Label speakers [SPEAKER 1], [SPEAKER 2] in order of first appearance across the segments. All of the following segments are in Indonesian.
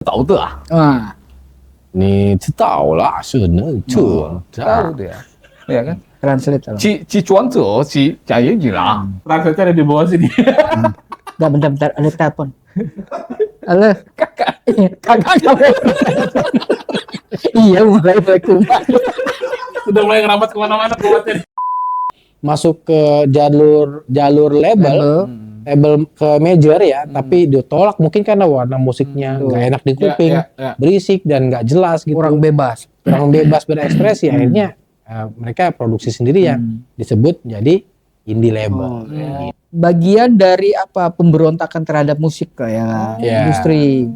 [SPEAKER 1] Tahu tuh ah.
[SPEAKER 2] Wah,
[SPEAKER 1] 你知道啦，是那这
[SPEAKER 3] Tahu dia. Iya kan?
[SPEAKER 2] translate lah.
[SPEAKER 1] 起床者起讲英语啦。Translate ada di bawah sini.
[SPEAKER 2] Bentar, ada telepon. Halo, kakak. Iya, mulai kumat.
[SPEAKER 1] Sudah mulai ngerambat kemana-mana kuatnya.
[SPEAKER 4] Masuk ke jalur label ke major ya, tapi ditolak mungkin karena warna musiknya nggak enak di kuping, berisik dan nggak jelas gitu.
[SPEAKER 2] Kurang bebas
[SPEAKER 4] berekspresi. Akhirnya mereka produksi sendiri yang disebut jadi indie label.
[SPEAKER 2] Bagian dari apa pemberontakan terhadap musik kayak industri.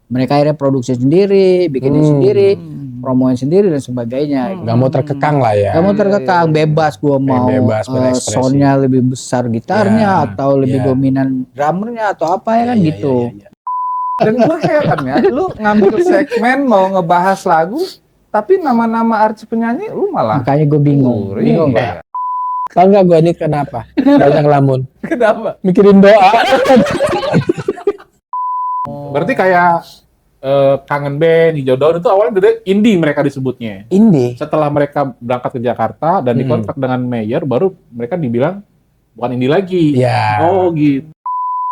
[SPEAKER 2] Mereka akhirnya produksi sendiri, bikinnya sendiri, promoin sendiri dan sebagainya.
[SPEAKER 4] Nggak mau terkekang lah ya.
[SPEAKER 2] Gak mau terkekang, bebas gua mau
[SPEAKER 4] bebas berekspresi.
[SPEAKER 2] soundnya lebih besar gitarnya atau lebih dominan drummernya atau apa ya kan gitu.
[SPEAKER 3] Dan gue heran ya, lu ngambil segmen mau ngebahas lagu, tapi nama-nama artis penyanyi lu malah
[SPEAKER 2] Makanya gue bingung.
[SPEAKER 3] bingung ya.
[SPEAKER 4] Tahu nggak gue ini kenapa? Banyak lamun.
[SPEAKER 3] Kenapa?
[SPEAKER 4] Mikirin doa.
[SPEAKER 1] Berarti kayak Kangen Band, Hijau Daun itu awalnya dari indie mereka disebutnya.
[SPEAKER 4] Indie.
[SPEAKER 1] Setelah mereka berangkat ke Jakarta dan dikontrak dengan Mayer, baru mereka dibilang bukan indie lagi.
[SPEAKER 4] Ya.
[SPEAKER 1] Oh gitu.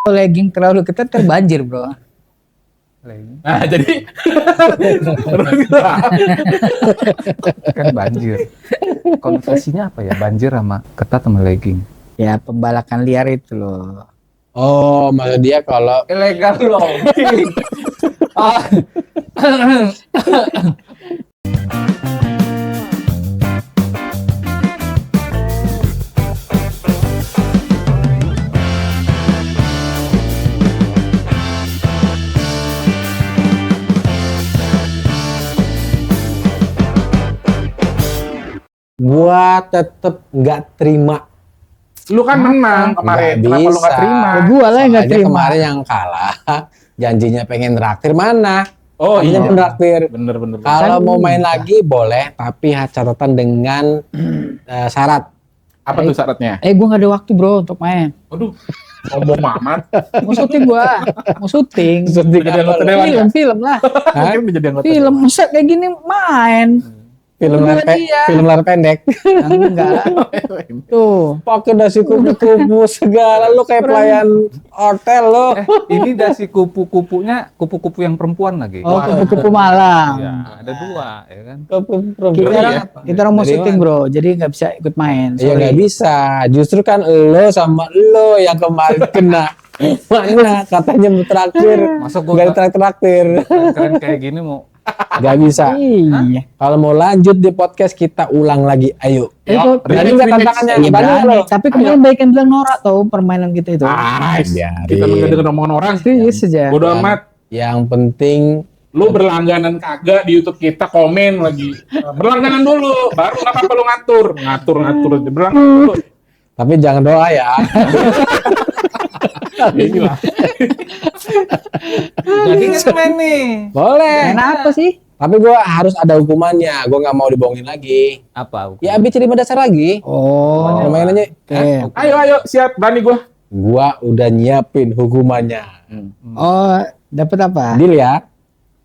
[SPEAKER 2] Legging terlalu ketat terbanjir bro.
[SPEAKER 1] Nah jadi
[SPEAKER 3] Kan banjir. Konversinya apa ya? Banjir sama ketat sama legging.
[SPEAKER 2] Ya pembalakan liar itu loh.
[SPEAKER 4] Oh, maksud dia kalau
[SPEAKER 3] Ilegal loh.
[SPEAKER 4] gua tetep nggak terima.
[SPEAKER 1] lu kan menang kemarin,
[SPEAKER 4] Nggak
[SPEAKER 1] kenapa lu nggak
[SPEAKER 4] bisa.
[SPEAKER 1] terima?
[SPEAKER 2] Ya, gua lah yang nggak
[SPEAKER 4] Soalnya
[SPEAKER 2] terima.
[SPEAKER 4] kemarin yang kalah, janjinya pengen traktir mana?
[SPEAKER 1] Oh
[SPEAKER 4] Janjinya
[SPEAKER 1] iya,
[SPEAKER 4] pengen traktir.
[SPEAKER 1] bener.
[SPEAKER 4] Kalau mau main lagi boleh, tapi catatan dengan syarat.
[SPEAKER 1] Apa tuh syaratnya?
[SPEAKER 2] Gue nggak ada waktu bro untuk main.
[SPEAKER 1] Aduh, ngomong amat.
[SPEAKER 2] Mau syuting gua, mau syuting.
[SPEAKER 4] Syuting
[SPEAKER 1] Jadi anggota
[SPEAKER 4] apa?
[SPEAKER 1] dewan.
[SPEAKER 2] Film lah.
[SPEAKER 1] Mungkin menjadi anggota
[SPEAKER 2] Film
[SPEAKER 1] dewan.
[SPEAKER 2] masa kayak gini main.
[SPEAKER 4] Film layar pendek.
[SPEAKER 2] Enggak. Tuh.
[SPEAKER 4] Pakai dasi kupu-kupu segala, lu kayak pelayan hotel lo.
[SPEAKER 3] Ini dasi kupu-kupunya kupu-kupu yang perempuan lagi.
[SPEAKER 2] Oh, kupu-kupu Malang.
[SPEAKER 3] Ya, ada dua, ya kan?
[SPEAKER 2] Kita orang mau syuting bro, jadi nggak bisa ikut main.
[SPEAKER 4] Ya nggak bisa. Justru kan lo sama lo yang kemarin kena. Mana katanya mau traktir,
[SPEAKER 3] Masuk gua
[SPEAKER 4] nggak traktir.
[SPEAKER 3] keren kayak gini mau
[SPEAKER 4] Nggak bisa.
[SPEAKER 2] Iya.
[SPEAKER 4] Kalau mau lanjut di podcast kita ulang lagi, ayo.
[SPEAKER 2] Itu
[SPEAKER 4] Berani nggak tantangannya?
[SPEAKER 2] Iya,
[SPEAKER 4] Berani
[SPEAKER 2] berani.
[SPEAKER 4] lo?
[SPEAKER 2] Tapi kemarin baik yang bilang norak tau permainan kita itu.
[SPEAKER 4] biarin.
[SPEAKER 1] Kita mendengar omongan orang.
[SPEAKER 2] Serius aja.
[SPEAKER 1] Bodoh amat.
[SPEAKER 4] Yang penting
[SPEAKER 1] Lu berlangganan kagak di YouTube kita, komen lagi. Berlangganan dulu, baru nggak apa-apa lu ngatur aja. Berlangganan dulu.
[SPEAKER 4] tapi jangan doa ya.
[SPEAKER 1] Gila.
[SPEAKER 3] jadi main nih.
[SPEAKER 4] Boleh.
[SPEAKER 2] Main apa sih?
[SPEAKER 4] Tapi gua harus ada hukumannya. Gua nggak mau dibohongin lagi.
[SPEAKER 3] Apa?
[SPEAKER 4] Ya ABC 5 dasar lagi.
[SPEAKER 2] Oh.
[SPEAKER 4] Permainannya.
[SPEAKER 2] Oke.
[SPEAKER 1] Ayo, siap, berani gua.
[SPEAKER 4] Gua udah nyiapin hukumannya.
[SPEAKER 2] Oh, dapat apa?
[SPEAKER 4] Deal ya?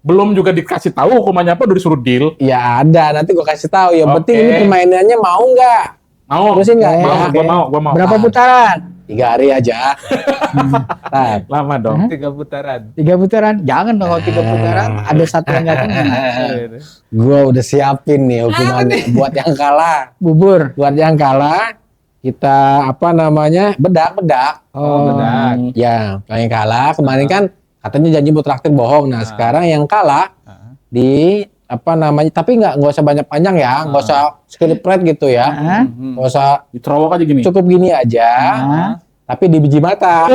[SPEAKER 1] Belum juga dikasih tahu hukumannya apa, udah disuruh deal.
[SPEAKER 4] Ya ada. Nanti gua kasih tahu. Yang
[SPEAKER 1] Oke.
[SPEAKER 4] penting ini permainannya mau nggak?
[SPEAKER 1] Mau?
[SPEAKER 4] Terusin nggak?
[SPEAKER 1] Mau,
[SPEAKER 4] Ya,
[SPEAKER 1] gua mau.
[SPEAKER 2] Berapa putaran?
[SPEAKER 4] 3 hari aja. Ntar.
[SPEAKER 1] Lama dong.
[SPEAKER 3] 3 putaran.
[SPEAKER 2] 3 putaran? Jangan dong kalau 3 putaran. Ada satu yang nggak kena.
[SPEAKER 4] Gua udah siapin nih hukumannya. Buat yang kalah.
[SPEAKER 2] Bubur.
[SPEAKER 4] Buat yang kalah, kita apa namanya? Bedak.
[SPEAKER 2] Oh,
[SPEAKER 3] benar.
[SPEAKER 4] Ya, yang kalah kemarin kan katanya janji mau traktir bohong. Nah, sekarang yang kalah di apa namanya? Tapi nggak usah banyak panjang ya, nggak usah scripted gitu ya, nggak usah
[SPEAKER 1] Diterowok aja gini.
[SPEAKER 4] cukup gini aja. Tapi di biji mata.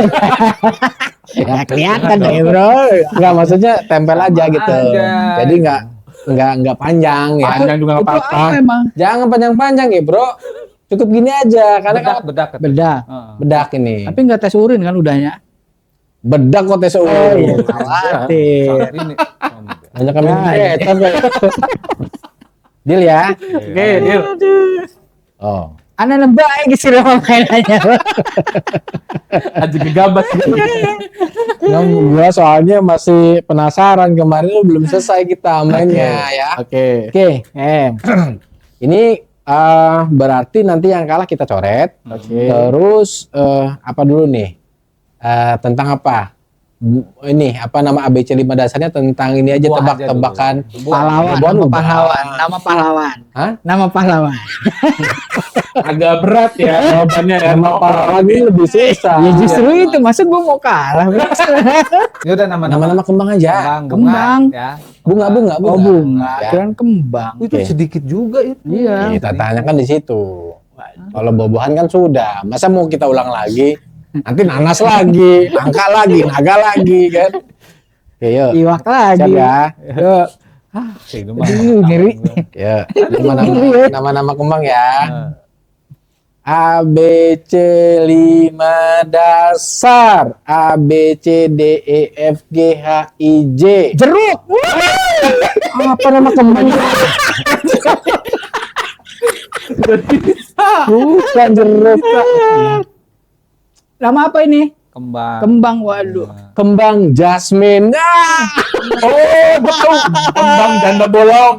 [SPEAKER 2] Ya kelihatan deh bro.
[SPEAKER 4] Nggak, maksudnya tempel aja gitu.
[SPEAKER 3] aja.
[SPEAKER 4] Jadi nggak panjang ya.
[SPEAKER 1] Panjang juga nggak
[SPEAKER 2] Itu
[SPEAKER 1] apa-apa.
[SPEAKER 2] apa emang?
[SPEAKER 4] Jangan panjang-panjang ya bro. Cukup gini aja. Karena kan
[SPEAKER 3] Bedak.
[SPEAKER 2] Beda.
[SPEAKER 4] bedak ini.
[SPEAKER 2] Tapi nggak tes urin kan udahnya.
[SPEAKER 4] Bedak kok tes urin.
[SPEAKER 2] Khawatir.
[SPEAKER 3] Ini.
[SPEAKER 4] Banyak kami Deal ya.
[SPEAKER 1] Oke, deal.
[SPEAKER 4] Oh.
[SPEAKER 2] Anak baik sih nama mainannya.
[SPEAKER 1] Aja gegabah.
[SPEAKER 4] Nah, gua soalnya masih penasaran kemarin lu belum selesai kita mainnya ya.
[SPEAKER 1] Oke.
[SPEAKER 4] Oke, ini berarti nanti yang kalah kita coret.
[SPEAKER 1] Oke.
[SPEAKER 4] Terus apa dulu nih? Tentang apa? Ini apa nama ABC 5 dasarnya tentang ini aja
[SPEAKER 3] Buah aja
[SPEAKER 4] tebak-tebakan
[SPEAKER 2] Pahlawan,
[SPEAKER 4] Buah
[SPEAKER 2] nama
[SPEAKER 4] udah.
[SPEAKER 2] pahlawan, nama pahlawan.
[SPEAKER 4] Hah?
[SPEAKER 2] Nama pahlawan.
[SPEAKER 1] Agak berat ya jawabannya ya.
[SPEAKER 4] Nama pahlawan ini lebih susah.
[SPEAKER 2] Ya justru itu, maksud gua mau kalah.
[SPEAKER 3] Ya udah nama-nama
[SPEAKER 4] Nama-nama kembang aja.
[SPEAKER 2] Kembang.
[SPEAKER 3] ya.
[SPEAKER 4] Bunga.
[SPEAKER 2] Oh bunga,
[SPEAKER 4] Ya.
[SPEAKER 2] kirain kembang.
[SPEAKER 3] Itu
[SPEAKER 4] Oke.
[SPEAKER 3] sedikit juga itu.
[SPEAKER 2] Iya.
[SPEAKER 4] Kita tanya kan di situ. Kalau buah-buahan kan sudah. Masa mau kita ulang lagi? Nanti nanas lagi, nangka lagi, naga lagi kan. Oke, yuk.
[SPEAKER 2] Iwak lagi.
[SPEAKER 4] Siap ya.
[SPEAKER 2] Yuk.
[SPEAKER 3] Itu mah.
[SPEAKER 2] Aduh, ngeri.
[SPEAKER 4] Ya, nama-nama kembang ya. A B C 5 dasar. A B C D E F G H I J.
[SPEAKER 2] Jeruk.
[SPEAKER 4] Apa nama kembang? Bukan jeruk.
[SPEAKER 2] Nama apa ini?
[SPEAKER 3] Kembang.
[SPEAKER 2] Kembang, waduh.
[SPEAKER 4] Kembang jasmine.
[SPEAKER 1] Oh, betul. Kembang janda bolong.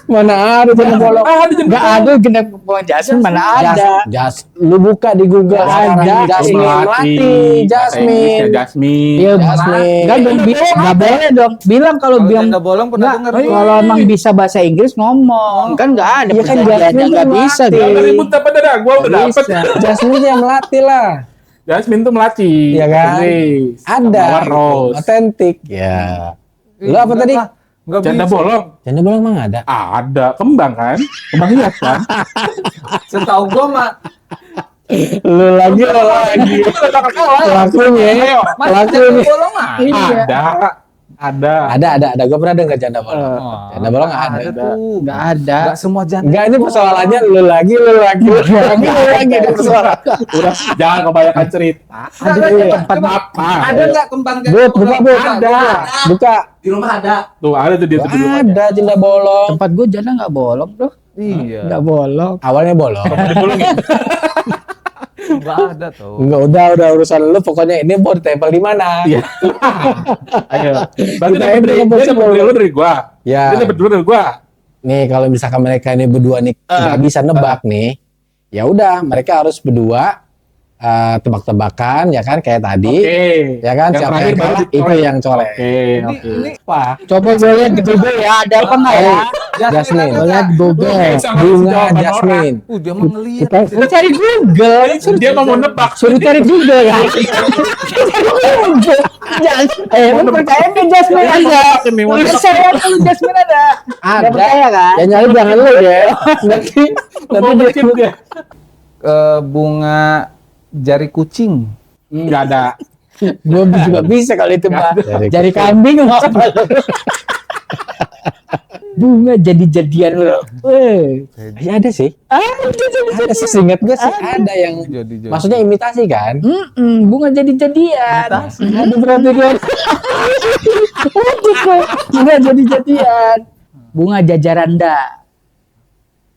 [SPEAKER 4] Mana ada janda bolong?
[SPEAKER 2] Enggak ada genep kembang jasmine, mana ada.
[SPEAKER 4] Lu buka di Google
[SPEAKER 2] Ada.
[SPEAKER 4] sekarang. Jasmine melati. Jasmine.
[SPEAKER 1] Jasmine.
[SPEAKER 2] Iya,
[SPEAKER 4] Jasmine.
[SPEAKER 2] enggak dong, enggak boleh dong. Bilang kalau
[SPEAKER 3] Kalau
[SPEAKER 2] bilang
[SPEAKER 3] janda bolong pernah
[SPEAKER 2] enggak,
[SPEAKER 3] denger.
[SPEAKER 2] kalau emang bisa bahasa Inggris ngomong. Kan enggak ada
[SPEAKER 4] Iya kan,
[SPEAKER 2] perjanjiannya,
[SPEAKER 4] Jasmine
[SPEAKER 2] enggak
[SPEAKER 4] tuh
[SPEAKER 2] bisa
[SPEAKER 4] melati.
[SPEAKER 2] deh.
[SPEAKER 1] Jangan ribut dapat dah. Gua udah
[SPEAKER 2] Nggak
[SPEAKER 1] dapat.
[SPEAKER 2] bisa.
[SPEAKER 4] Jasmine yang melati lah.
[SPEAKER 1] Jasmine tuh melati.
[SPEAKER 4] Iya kan?
[SPEAKER 1] Inggris.
[SPEAKER 4] Ada.
[SPEAKER 1] Mawar rose.
[SPEAKER 4] Otentik. Ya. Lu apa tadi?
[SPEAKER 3] Enggak
[SPEAKER 1] Janda
[SPEAKER 3] bisa.
[SPEAKER 1] bolong.
[SPEAKER 4] Janda bolong emang ada.
[SPEAKER 1] Ada. Kembang kan? Kembang hias kan?
[SPEAKER 3] Setahu gua mah
[SPEAKER 4] Lu lagi. Lakunya.
[SPEAKER 3] Mas janda bolong mah.
[SPEAKER 1] Ada.
[SPEAKER 4] Gue pernah dengar janda bolong. Janda bolong nggak ada.
[SPEAKER 3] tuh.
[SPEAKER 2] Enggak ada.
[SPEAKER 3] Enggak semua janda.
[SPEAKER 4] Enggak, ini persoalannya lu lagi ini persoalan.
[SPEAKER 1] Udah, jangan kebanyakan cerita.
[SPEAKER 3] Ada
[SPEAKER 2] dulu.
[SPEAKER 1] Tempat apa?
[SPEAKER 3] Ada enggak kembang janda
[SPEAKER 4] Buka,
[SPEAKER 3] bolong?
[SPEAKER 4] ada. Buka.
[SPEAKER 3] Di rumah ada.
[SPEAKER 1] Tuh, ada tuh dia tuh di rumahnya.
[SPEAKER 4] Ada janda bolong.
[SPEAKER 2] Tempat gua janda enggak bolong, Bro.
[SPEAKER 3] Iya.
[SPEAKER 2] Enggak bolong.
[SPEAKER 4] Awalnya bolong.
[SPEAKER 3] Enggak ada tuh.
[SPEAKER 4] Enggak, udah urusan lu, pokoknya ini mau ditempel di mana?
[SPEAKER 1] Iya. Ayo. Berarti
[SPEAKER 4] Kita
[SPEAKER 1] dapat
[SPEAKER 4] ini
[SPEAKER 1] dari
[SPEAKER 4] ngebut
[SPEAKER 1] dia dapat dari lu dari gua.
[SPEAKER 4] Ya.
[SPEAKER 1] Dia dapat dulu dari gua.
[SPEAKER 4] Nih kalau misalkan mereka ini berdua nih nggak bisa nebak nih, ya udah mereka harus berdua tebak-tebakan ya kan kayak tadi,
[SPEAKER 1] Oke.
[SPEAKER 4] ya kan?
[SPEAKER 1] Yang
[SPEAKER 4] Siapa
[SPEAKER 1] terakhir
[SPEAKER 4] yang
[SPEAKER 1] baru
[SPEAKER 4] kalah
[SPEAKER 1] dicolek.
[SPEAKER 4] itu yang colek.
[SPEAKER 1] Oke.
[SPEAKER 3] Ini
[SPEAKER 4] Apa?
[SPEAKER 2] Coba gue lihat di Google ya, ada apa enggak ya?
[SPEAKER 4] Jasmine.
[SPEAKER 2] Gue lihat di Google.
[SPEAKER 4] Bunga jasmine.
[SPEAKER 3] dia mah ngelihat.
[SPEAKER 2] Lu cari Google.
[SPEAKER 1] Dia mau nebak.
[SPEAKER 2] Suruh cari Google ya. Lu percaya nggak Jasmine ada? Lu percaya nggak lu Jasmine ada? Nggak percaya kan?
[SPEAKER 4] Ya nyari jangan lu ya. Nanti
[SPEAKER 1] Mau bikin dia.
[SPEAKER 3] Bunga jari kucing.
[SPEAKER 1] Enggak ada.
[SPEAKER 2] Gue juga bisa kalau itu mah.
[SPEAKER 4] Jari
[SPEAKER 2] Jari kambing apa? Bunga jadi-jadian lo.
[SPEAKER 4] ya ada sih. Ada sih, seingat gue sih ada yang
[SPEAKER 3] Jadi.
[SPEAKER 4] maksudnya imitasi kan?
[SPEAKER 2] Bunga jadi-jadian. Ada berarti dia. Bunga jadi-jadian. Bunga jajaranda.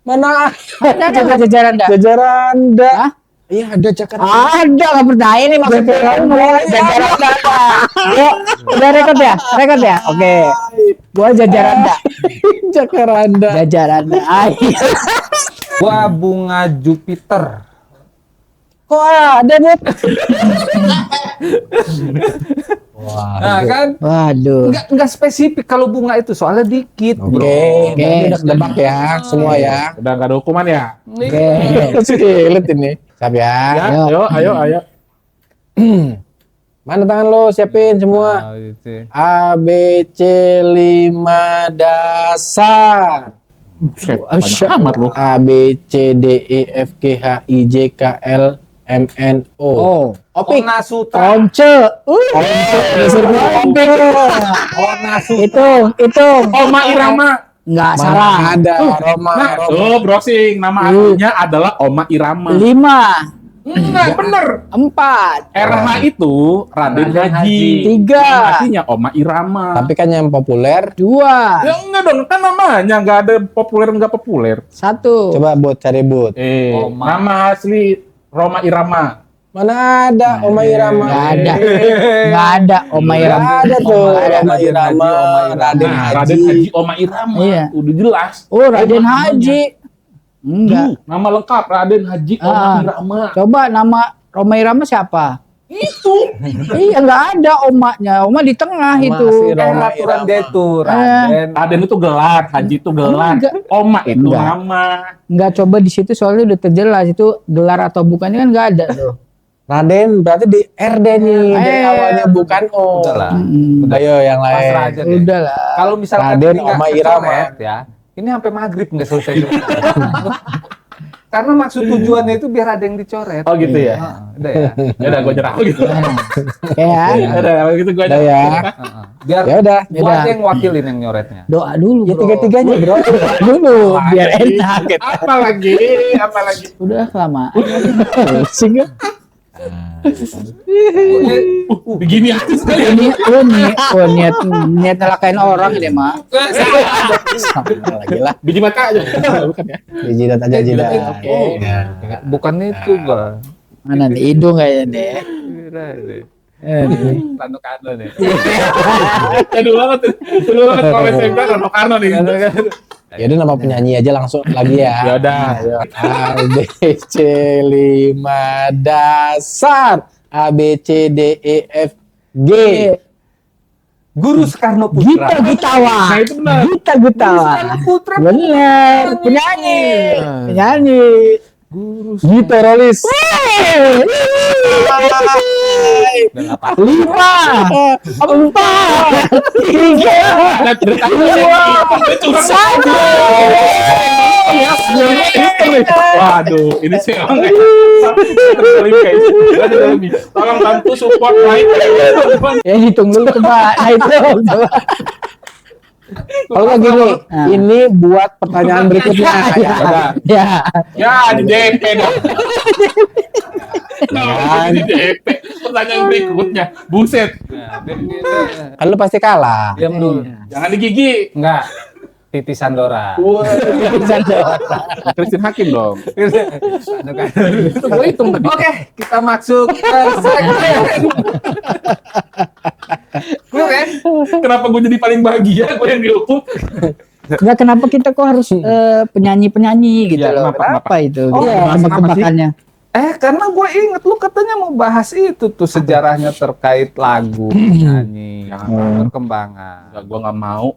[SPEAKER 4] Mana
[SPEAKER 2] Ada nggak jajaranda?
[SPEAKER 4] jajaranda?
[SPEAKER 2] Hah?
[SPEAKER 4] Iya ada Jakarta.
[SPEAKER 2] Ada, nggak percaya nih maksudnya. Jajaranda. Yuk, udah rekod ya? Rekod ya? Oke. Gua jajaranda.
[SPEAKER 4] Jakaranda.
[SPEAKER 2] Jajaranda.
[SPEAKER 3] Gua bunga Jupiter.
[SPEAKER 2] Kok ada, Bud?
[SPEAKER 4] Wah.
[SPEAKER 3] Nah kan
[SPEAKER 2] Waduh.
[SPEAKER 3] enggak spesifik kalau bunga itu soalnya dikit, Bro.
[SPEAKER 4] Oke,
[SPEAKER 2] Oke.
[SPEAKER 4] udah kedebak ya semua ya.
[SPEAKER 1] Udah enggak ada hukuman ya?
[SPEAKER 2] Oke.
[SPEAKER 4] Sulit ini. Siap ya.
[SPEAKER 1] Ya, ayo.
[SPEAKER 4] Mana tangan lo? Siapin semua.
[SPEAKER 3] Nah, itu.
[SPEAKER 4] A B C 5 dasar.
[SPEAKER 1] Banyak amat lu.
[SPEAKER 4] A B C D E F G H I J K L M N O.
[SPEAKER 2] Oh.
[SPEAKER 4] Opik.
[SPEAKER 3] Ona Sutra.
[SPEAKER 2] Once. Itu.
[SPEAKER 1] Oma Irama.
[SPEAKER 2] Enggak
[SPEAKER 4] Mana
[SPEAKER 2] salah.
[SPEAKER 4] ada Roma.
[SPEAKER 1] Nah,
[SPEAKER 4] Roma.
[SPEAKER 1] tuh browsing nama aslinya adalah Oma Irama.
[SPEAKER 2] 5.
[SPEAKER 1] Enggak, bener.
[SPEAKER 2] 4.
[SPEAKER 1] RH itu Raden
[SPEAKER 3] Raden
[SPEAKER 1] Haji.
[SPEAKER 3] Haji.
[SPEAKER 2] 3.
[SPEAKER 1] Artinya Oma Irama.
[SPEAKER 4] Tapi kan yang populer.
[SPEAKER 2] 2.
[SPEAKER 1] Ya enggak dong, kan namanya enggak ada populer enggak populer.
[SPEAKER 2] 1.
[SPEAKER 4] Coba buat cari but.
[SPEAKER 3] Oma.
[SPEAKER 1] Nama asli Roma Irama.
[SPEAKER 4] Mana ada Oma Irama?
[SPEAKER 2] Nggak ada. Nggak ada Oma
[SPEAKER 4] Nggak
[SPEAKER 2] Irama.
[SPEAKER 4] ada tuh.
[SPEAKER 3] Raden
[SPEAKER 4] Oma
[SPEAKER 3] Haji,
[SPEAKER 4] Irama, Raden
[SPEAKER 1] Nah,
[SPEAKER 4] Haji.
[SPEAKER 1] Raden Haji Oma Irama.
[SPEAKER 2] Iya.
[SPEAKER 1] Udah jelas.
[SPEAKER 2] Oh, Raden
[SPEAKER 1] Oma
[SPEAKER 2] Haji. Enggak.
[SPEAKER 1] Nama lengkap Raden Haji Oma
[SPEAKER 2] Ah.
[SPEAKER 1] Irama.
[SPEAKER 2] Coba nama Roma Irama siapa?
[SPEAKER 1] Itu.
[SPEAKER 2] Iya, nggak ada omaknya. Oma di tengah
[SPEAKER 4] Oma
[SPEAKER 2] itu.
[SPEAKER 4] asli
[SPEAKER 3] Kan
[SPEAKER 4] Roma
[SPEAKER 3] aturan
[SPEAKER 4] Irama.
[SPEAKER 3] dia itu Raden.
[SPEAKER 1] Raden itu gelar, Haji itu gelar.
[SPEAKER 2] Enggak.
[SPEAKER 1] Oma itu
[SPEAKER 2] Enggak.
[SPEAKER 1] nama.
[SPEAKER 2] Nggak, coba di situ soalnya udah terjelas itu gelar atau bukannya kan nggak ada tuh.
[SPEAKER 4] Raden berarti di RD nih. Dari awalnya bukan O.
[SPEAKER 3] Udah lah.
[SPEAKER 4] Ayo yang lain.
[SPEAKER 3] Pasrah aja deh.
[SPEAKER 2] Udah lah.
[SPEAKER 3] Kalau misalkan
[SPEAKER 4] Raden,
[SPEAKER 3] ini nggak
[SPEAKER 4] Oma Irama.
[SPEAKER 3] kecoret ya, ini sampai maghrib nggak selesai. Karena maksud tujuannya itu biar ada yang dicoret.
[SPEAKER 1] Oh gitu ya.
[SPEAKER 3] Udah ya.
[SPEAKER 1] Ya udah gue nyerah gitu.
[SPEAKER 2] Ya,
[SPEAKER 1] Ya udah kalau gitu gue
[SPEAKER 4] Udah
[SPEAKER 1] nyerah.
[SPEAKER 4] ya.
[SPEAKER 3] Biar
[SPEAKER 4] Ya udah.
[SPEAKER 3] gua aja yang wakilin yang nyoretnya.
[SPEAKER 2] doa dulu
[SPEAKER 4] Ya
[SPEAKER 2] bro.
[SPEAKER 4] tiga-tiganya bro.
[SPEAKER 2] Doa dulu biar enak.
[SPEAKER 1] Apa lagi? Apa lagi?
[SPEAKER 2] Udah lama.
[SPEAKER 4] Sing.
[SPEAKER 1] Begini aja sekali.
[SPEAKER 2] Niat niat ngelakain orang ini mah.
[SPEAKER 4] Lagi lah.
[SPEAKER 1] Biji mata aja. Bukan ya.
[SPEAKER 4] Jidat aja jidat.
[SPEAKER 1] Oke.
[SPEAKER 4] Ya.
[SPEAKER 3] Bukan itu, Bang.
[SPEAKER 2] Mana nih hidung kayaknya deh.
[SPEAKER 3] Rano Karno nih.
[SPEAKER 1] Ya dulu banget. Dulu banget kalau SMP Rano Karno nih.
[SPEAKER 4] Ya udah nama penyanyi aja langsung lagi ya.
[SPEAKER 1] Ya udah.
[SPEAKER 4] A B C 5 dasar. A B C D E F G.
[SPEAKER 3] Guru Soekarno
[SPEAKER 2] Gita
[SPEAKER 3] Putra.
[SPEAKER 2] Gutawa.
[SPEAKER 1] Nah itu benar.
[SPEAKER 2] Gita Gutawa.
[SPEAKER 3] Putra.
[SPEAKER 2] Bener, penyanyi. Penyanyi.
[SPEAKER 4] Gita Rolis.
[SPEAKER 2] 5 4 3 1.
[SPEAKER 1] Waduh, ini sih emang tolong bantu support like.
[SPEAKER 2] Ya hitung dulu coba. Nah itu coba.
[SPEAKER 4] Kalau nggak gini,
[SPEAKER 2] Nah.
[SPEAKER 4] ini buat pertanyaan berikutnya. Ya.
[SPEAKER 2] Ya.
[SPEAKER 1] Ya di DP dong. Nah, di DP. Pertanyaan berikutnya, buset.
[SPEAKER 4] Kan lu pasti kalah.
[SPEAKER 3] Diam dulu.
[SPEAKER 1] Jangan digigi.
[SPEAKER 3] Enggak. Titi Sandora.
[SPEAKER 1] Christine Hakim dong.
[SPEAKER 3] Rano Karno.
[SPEAKER 1] Itu gue hitung tadi.
[SPEAKER 3] Oke, kita masuk ke segmen. Clear ya?
[SPEAKER 1] Kenapa gue jadi paling bahagia? Gue yang dihukum.
[SPEAKER 2] Enggak, kenapa kita kok harus penyanyi-penyanyi gitu
[SPEAKER 1] Iya,
[SPEAKER 2] loh.
[SPEAKER 1] kenapa?
[SPEAKER 2] Kenapa itu?
[SPEAKER 3] Oh,
[SPEAKER 2] Iya,
[SPEAKER 1] kenapa sih?
[SPEAKER 2] tebak-tebakannya.
[SPEAKER 3] Karena gue inget lu katanya mau bahas itu tuh sejarahnya terkait lagu, nyanyi, perkembangan.
[SPEAKER 1] Enggak, gue nggak mau.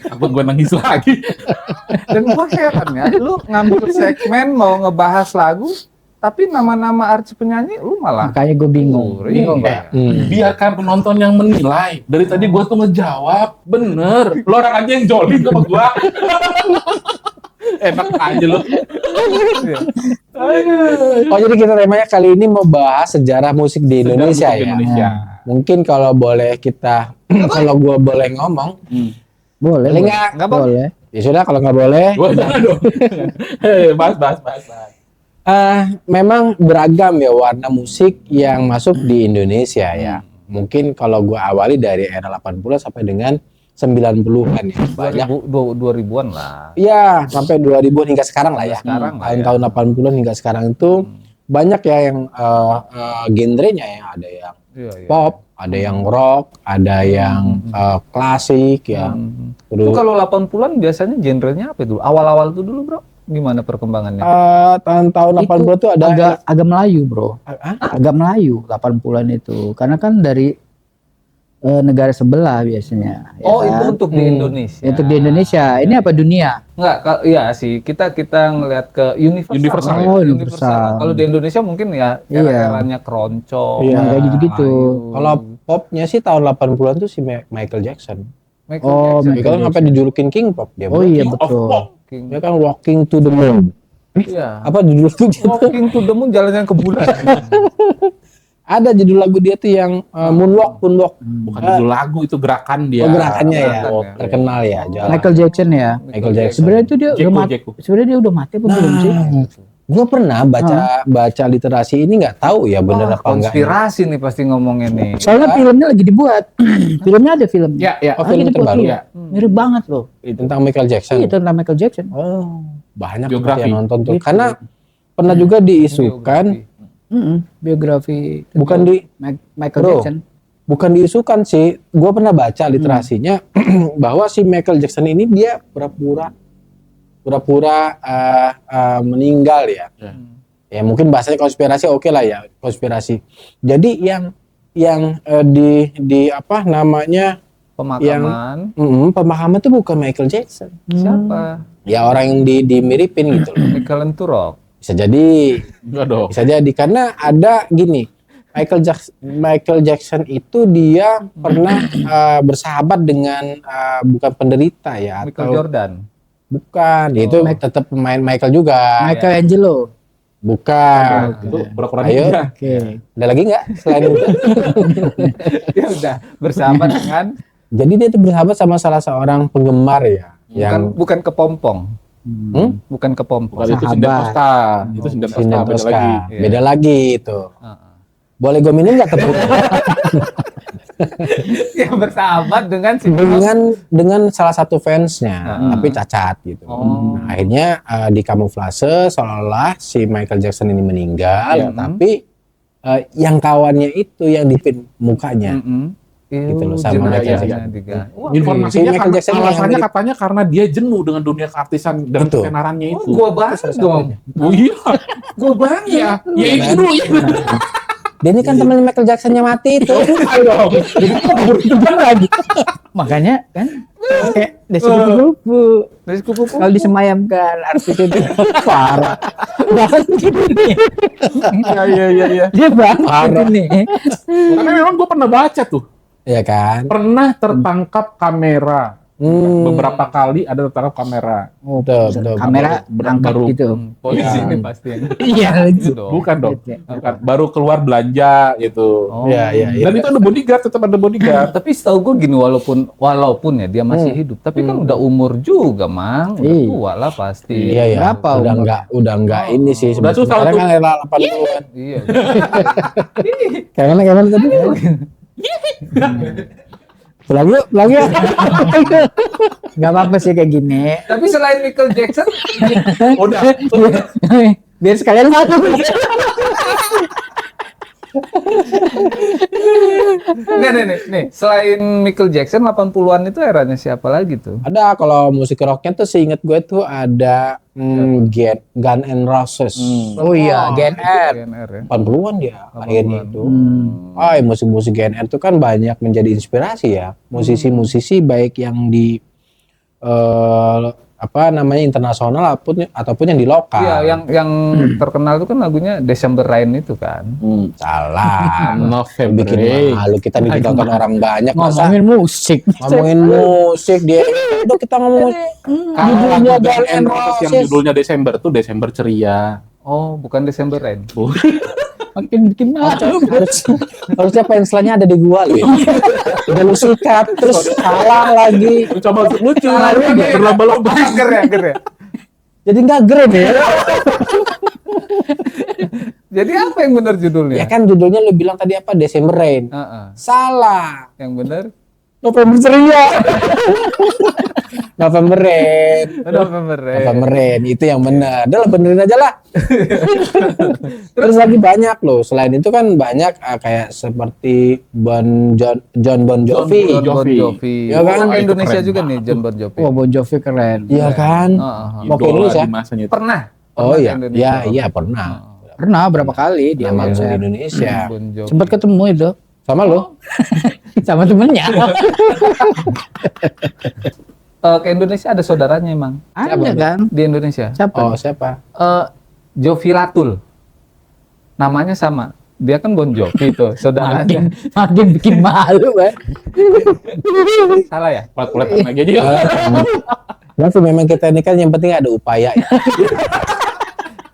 [SPEAKER 1] Apa gue nangis lagi?
[SPEAKER 3] Dan gue heran ya, lu ngambil segmen mau ngebahas lagu, tapi nama-nama artis penyanyi lu malah
[SPEAKER 2] Makanya gue bingung.
[SPEAKER 3] bingung ya.
[SPEAKER 1] Biarkan penonton yang menilai. Dari tadi gue tuh ngejawab, bener. Lo orang aja yang jolim sama gue. Enak aja lo.
[SPEAKER 4] Oh jadi kita temanya kali ini mau bahas sejarah musik di Indonesia
[SPEAKER 1] Sejarah musik
[SPEAKER 4] ya.
[SPEAKER 1] Indonesia.
[SPEAKER 4] Mungkin kalau boleh kita, kalau gua boleh ngomong,
[SPEAKER 2] Boleh.
[SPEAKER 4] boleh nggak?
[SPEAKER 3] Nggak, Bang?
[SPEAKER 2] Boleh.
[SPEAKER 4] Ya sudah kalau nggak boleh.
[SPEAKER 1] Gue jangan dong. Bahas.
[SPEAKER 4] Memang beragam ya warna musik yang masuk di Indonesia ya. Mungkin kalau gua awali dari era 80 sampai dengan 90-an ya. Banyak
[SPEAKER 3] 2000-an lah.
[SPEAKER 4] ya sampai 2000 hingga sekarang lah ya.
[SPEAKER 3] Sekarang lah ya.
[SPEAKER 4] Tahun 80-an hingga sekarang itu banyak ya yang genrenya ya, ada yang
[SPEAKER 3] Iya, iya.
[SPEAKER 4] pop, ada yang rock, ada yang klasik ya.
[SPEAKER 3] Itu
[SPEAKER 4] Terus
[SPEAKER 3] kalau 80-an biasanya genrenya apa itu? Awal-awal itu dulu, Bro. Gimana perkembangannya?
[SPEAKER 4] tahun-tahun 80 tuh ada
[SPEAKER 2] agak Melayu, Bro.
[SPEAKER 4] Hah?
[SPEAKER 2] Agak Melayu 80-an itu. Karena kan dari negara sebelah biasanya. ya
[SPEAKER 3] Oh,
[SPEAKER 2] kan?
[SPEAKER 3] itu untuk di Indonesia.
[SPEAKER 2] Untuk di Indonesia. Ini apa dunia?
[SPEAKER 3] Enggak, iya sih. Kita ngelihat ke universal.
[SPEAKER 1] Universal,
[SPEAKER 3] ya.
[SPEAKER 2] oh, universal.
[SPEAKER 3] Kalau di Indonesia mungkin ya
[SPEAKER 2] Iya.
[SPEAKER 3] era-eranya keroncong.
[SPEAKER 4] Iya,
[SPEAKER 2] kayak gitu-gitu.
[SPEAKER 3] Melayu.
[SPEAKER 4] kalau popnya sih tahun 80-an tuh si Michael Jackson.
[SPEAKER 3] Michael
[SPEAKER 2] Oh,
[SPEAKER 3] Jackson.
[SPEAKER 4] Michael sampai dijulukin King Pop dia.
[SPEAKER 2] Oh
[SPEAKER 4] bro.
[SPEAKER 2] iya
[SPEAKER 1] King of
[SPEAKER 2] betul.
[SPEAKER 1] Pop.
[SPEAKER 3] King.
[SPEAKER 4] Dia kan Walking to the Moon.
[SPEAKER 3] Iya.
[SPEAKER 4] Apa judul lagunya?
[SPEAKER 3] Walking to the Moon, jalan yang ke bulan.
[SPEAKER 4] Ada judul lagu dia tuh yang Moonwalk.
[SPEAKER 1] Bukan judul lagu, itu gerakan dia.
[SPEAKER 4] Oh, gerakannya ya.
[SPEAKER 3] Gerakan ya.
[SPEAKER 4] Terkenal ya. Jalan.
[SPEAKER 2] Michael Jackson ya.
[SPEAKER 4] Michael Jackson.
[SPEAKER 2] Sebenarnya itu dia
[SPEAKER 1] Jeko,
[SPEAKER 2] udah mati.
[SPEAKER 1] Jeko.
[SPEAKER 2] Sebenarnya dia udah mati apa belum sih?
[SPEAKER 4] Gua pernah baca literasi ini, nggak tahu ya bener apa enggak.
[SPEAKER 3] Konspirasi nih pasti ngomongin nih.
[SPEAKER 2] Soalnya filmnya lagi dibuat. Filmnya ada film.
[SPEAKER 1] Ya, ya.
[SPEAKER 4] Oh, film
[SPEAKER 2] Lagi dibuat,
[SPEAKER 4] terbaru
[SPEAKER 2] iya. Mirip banget loh.
[SPEAKER 4] Tentang Michael Jackson.
[SPEAKER 2] Itu tentang Michael Jackson.
[SPEAKER 4] Oh, banyak
[SPEAKER 1] Biografi.
[SPEAKER 4] yang nonton tuh.
[SPEAKER 2] Gitu.
[SPEAKER 4] Karena pernah juga diisukan,
[SPEAKER 2] Biografi
[SPEAKER 4] bukan di
[SPEAKER 2] Michael
[SPEAKER 4] Bro.
[SPEAKER 2] Jackson.
[SPEAKER 4] bukan diisukan sih. Gua pernah baca literasinya bahwa si Michael Jackson ini dia pura-pura meninggal ya. Ya mungkin bahasanya konspirasi oke lah ya, konspirasi. Jadi yang di apa namanya
[SPEAKER 3] Pemakaman.
[SPEAKER 4] pemahaman itu bukan Michael Jackson.
[SPEAKER 3] Siapa?
[SPEAKER 4] Ya orang yang dimiripin gitu loh.
[SPEAKER 3] Michael Turok.
[SPEAKER 4] Bisa jadi,
[SPEAKER 1] Enggak dong.
[SPEAKER 4] bisa jadi karena ada gini. Michael Jackson itu dia pernah bersahabat dengan bukan penderita ya,
[SPEAKER 3] Michael
[SPEAKER 4] atau
[SPEAKER 3] Jordan.
[SPEAKER 4] bukan, itu tetap pemain Michael juga.
[SPEAKER 2] Michelangelo.
[SPEAKER 4] Bukan.
[SPEAKER 1] Itu pura-pura
[SPEAKER 4] Ayo.
[SPEAKER 1] nikah.
[SPEAKER 2] Oke.
[SPEAKER 4] Ada lagi nggak selain itu?
[SPEAKER 3] Ya udah bersahabat dengan
[SPEAKER 4] Jadi dia tuh bersahabat sama salah seorang penggemar ya, yang
[SPEAKER 3] bukan kepompong. Bukan kepompong.
[SPEAKER 1] Bukan itu
[SPEAKER 2] Sahabat.
[SPEAKER 1] sinden Tosca. Itu sinden Tosca.
[SPEAKER 4] Sinden
[SPEAKER 1] Beda
[SPEAKER 4] Tosca.
[SPEAKER 1] lagi.
[SPEAKER 4] Beda lagi itu. Boleh gue minum nggak tepung?
[SPEAKER 3] Yang bersahabat dengan si
[SPEAKER 4] dengan salah satu fansnya, tapi cacat gitu. Nah, akhirnya dikamuflase seolah-olah si Michael Jackson ini meninggal, tapi yang kawannya itu yang dipin mukanya. Gitu loh, sama Michael Jackson.
[SPEAKER 1] Informasinya
[SPEAKER 4] Si Michael
[SPEAKER 1] karena,
[SPEAKER 4] Jackson
[SPEAKER 1] alasannya
[SPEAKER 4] yang
[SPEAKER 1] katanya karena dia jenuh dengan dunia keartisan dan
[SPEAKER 4] Betul.
[SPEAKER 1] ketenarannya itu.
[SPEAKER 3] Gua banget dong.
[SPEAKER 1] Oh iya.
[SPEAKER 3] Gua banget.
[SPEAKER 1] Iya. Ya itu ya.
[SPEAKER 4] Dia ini kan teman Michael Jackson-nya mati itu.
[SPEAKER 2] Makanya kan kayak desi kupu-kupu.
[SPEAKER 3] Dari kupu-kupu.
[SPEAKER 2] Kalau disemayamkan artis itu parah. Bahkan gini.
[SPEAKER 3] Iya.
[SPEAKER 2] Dia banget ini.
[SPEAKER 1] Karena memang gue pernah baca tuh.
[SPEAKER 4] Ya kan?
[SPEAKER 1] Pernah tertangkap kamera. Beberapa kali ada tertangkap kamera.
[SPEAKER 4] Betul.
[SPEAKER 2] Kamera berangkat
[SPEAKER 1] baru.
[SPEAKER 2] gitu.
[SPEAKER 3] Polisi ini pasti.
[SPEAKER 2] Iya.
[SPEAKER 3] Itu dong.
[SPEAKER 1] Bukan dong. Bukan. Baru keluar belanja gitu.
[SPEAKER 4] Iya.
[SPEAKER 1] Dan itu ada bodyguard, tetap ada bodyguard.
[SPEAKER 3] Tapi setahu gue gini, walaupun ya dia masih hidup, tapi kan udah umur juga, Mang. Udah tua lah pasti.
[SPEAKER 4] Iya ya.
[SPEAKER 2] Berapa
[SPEAKER 4] Udah enggak ini sih.
[SPEAKER 1] Udah susah
[SPEAKER 4] Sekarang
[SPEAKER 1] untuk-
[SPEAKER 4] kan era 80-an.
[SPEAKER 3] Iya.
[SPEAKER 4] Kayak mana tadi? Lagi ya.
[SPEAKER 2] Gak apa-apa sih kayak gini.
[SPEAKER 3] Tapi selain Michael Jackson,
[SPEAKER 1] Udah.
[SPEAKER 2] Biar sekalian satu.
[SPEAKER 3] enggak nih. Selain Michael Jackson 80-an itu eranya siapa lagi tuh?
[SPEAKER 4] Ada kalau musik rocknya tuh seingat gue tuh ada Guns N' Roses.
[SPEAKER 2] Oh iya, GNR.
[SPEAKER 3] GNR ya.
[SPEAKER 4] 80-an dia akhirnya itu. Musik-musik GNR itu kan banyak menjadi inspirasi ya. Musisi-musisi baik yang di internasional ataupun yang di lokal.
[SPEAKER 3] Iya, yang terkenal itu kan lagunya December Rain itu kan.
[SPEAKER 4] Salah.
[SPEAKER 1] November.
[SPEAKER 4] Bikin malu kita ditonton orang banyak masa
[SPEAKER 2] Ngomongin musik.
[SPEAKER 4] ngomongin musik dia. Udah kita ngomongin
[SPEAKER 1] Judulnya
[SPEAKER 4] Guns N'
[SPEAKER 1] yang
[SPEAKER 4] Roses.
[SPEAKER 1] judulnya Desember tuh Desember ceria.
[SPEAKER 3] Oh, bukan December Rain.
[SPEAKER 2] Makin bikin malu.
[SPEAKER 4] Harusnya penselannya ada di gua loh. Udah lu sikat terus salah lagi.
[SPEAKER 1] Coba lucu. Berlomba-lomba.
[SPEAKER 3] Ger ya.
[SPEAKER 4] Jadi nggak keren ya.
[SPEAKER 3] Jadi apa yang benar judulnya?
[SPEAKER 4] Ya kan judulnya lu bilang tadi apa December Rain. Salah.
[SPEAKER 3] Yang benar
[SPEAKER 4] November ceria. November Rain.
[SPEAKER 3] November Rain.
[SPEAKER 4] November Rain itu yang benar. Udah lah benerin aja lah. Terus lagi banyak loh. Selain itu kan banyak kayak seperti John Bon Jovi.
[SPEAKER 3] Bon Jovi.
[SPEAKER 4] Ya kan?
[SPEAKER 3] Orang Indonesia
[SPEAKER 1] Keren
[SPEAKER 3] juga
[SPEAKER 1] banget
[SPEAKER 3] nih John Bon Jovi.
[SPEAKER 2] Wah, Bon Jovi keren.
[SPEAKER 4] Iya kan? Mau ke
[SPEAKER 1] Idola
[SPEAKER 4] Indonesia?
[SPEAKER 1] di masanya itu.
[SPEAKER 3] Pernah.
[SPEAKER 4] Oh
[SPEAKER 3] Pernah ke
[SPEAKER 4] iya,
[SPEAKER 3] Indonesia.
[SPEAKER 4] iya pernah.
[SPEAKER 2] Pernah berapa kali dia
[SPEAKER 4] Dia
[SPEAKER 2] konser.
[SPEAKER 4] di Indonesia.
[SPEAKER 3] Bon Jovi.
[SPEAKER 2] Sempat ketemu itu
[SPEAKER 4] Sama lo?
[SPEAKER 2] sama temennya.
[SPEAKER 3] Ke Indonesia ada saudaranya emang
[SPEAKER 2] Ada kan?
[SPEAKER 3] di Indonesia.
[SPEAKER 2] Siapa?
[SPEAKER 4] Oh siapa?
[SPEAKER 3] Jovi Ratul. Namanya sama. Dia kan Bon Jovi tuh, saudaranya.
[SPEAKER 2] Makin bikin malu, Bang.
[SPEAKER 3] Salah ya?
[SPEAKER 1] Pelat-pelat lagi aja ya.
[SPEAKER 4] Tapi memang kita ini kan yang penting ada upaya ya.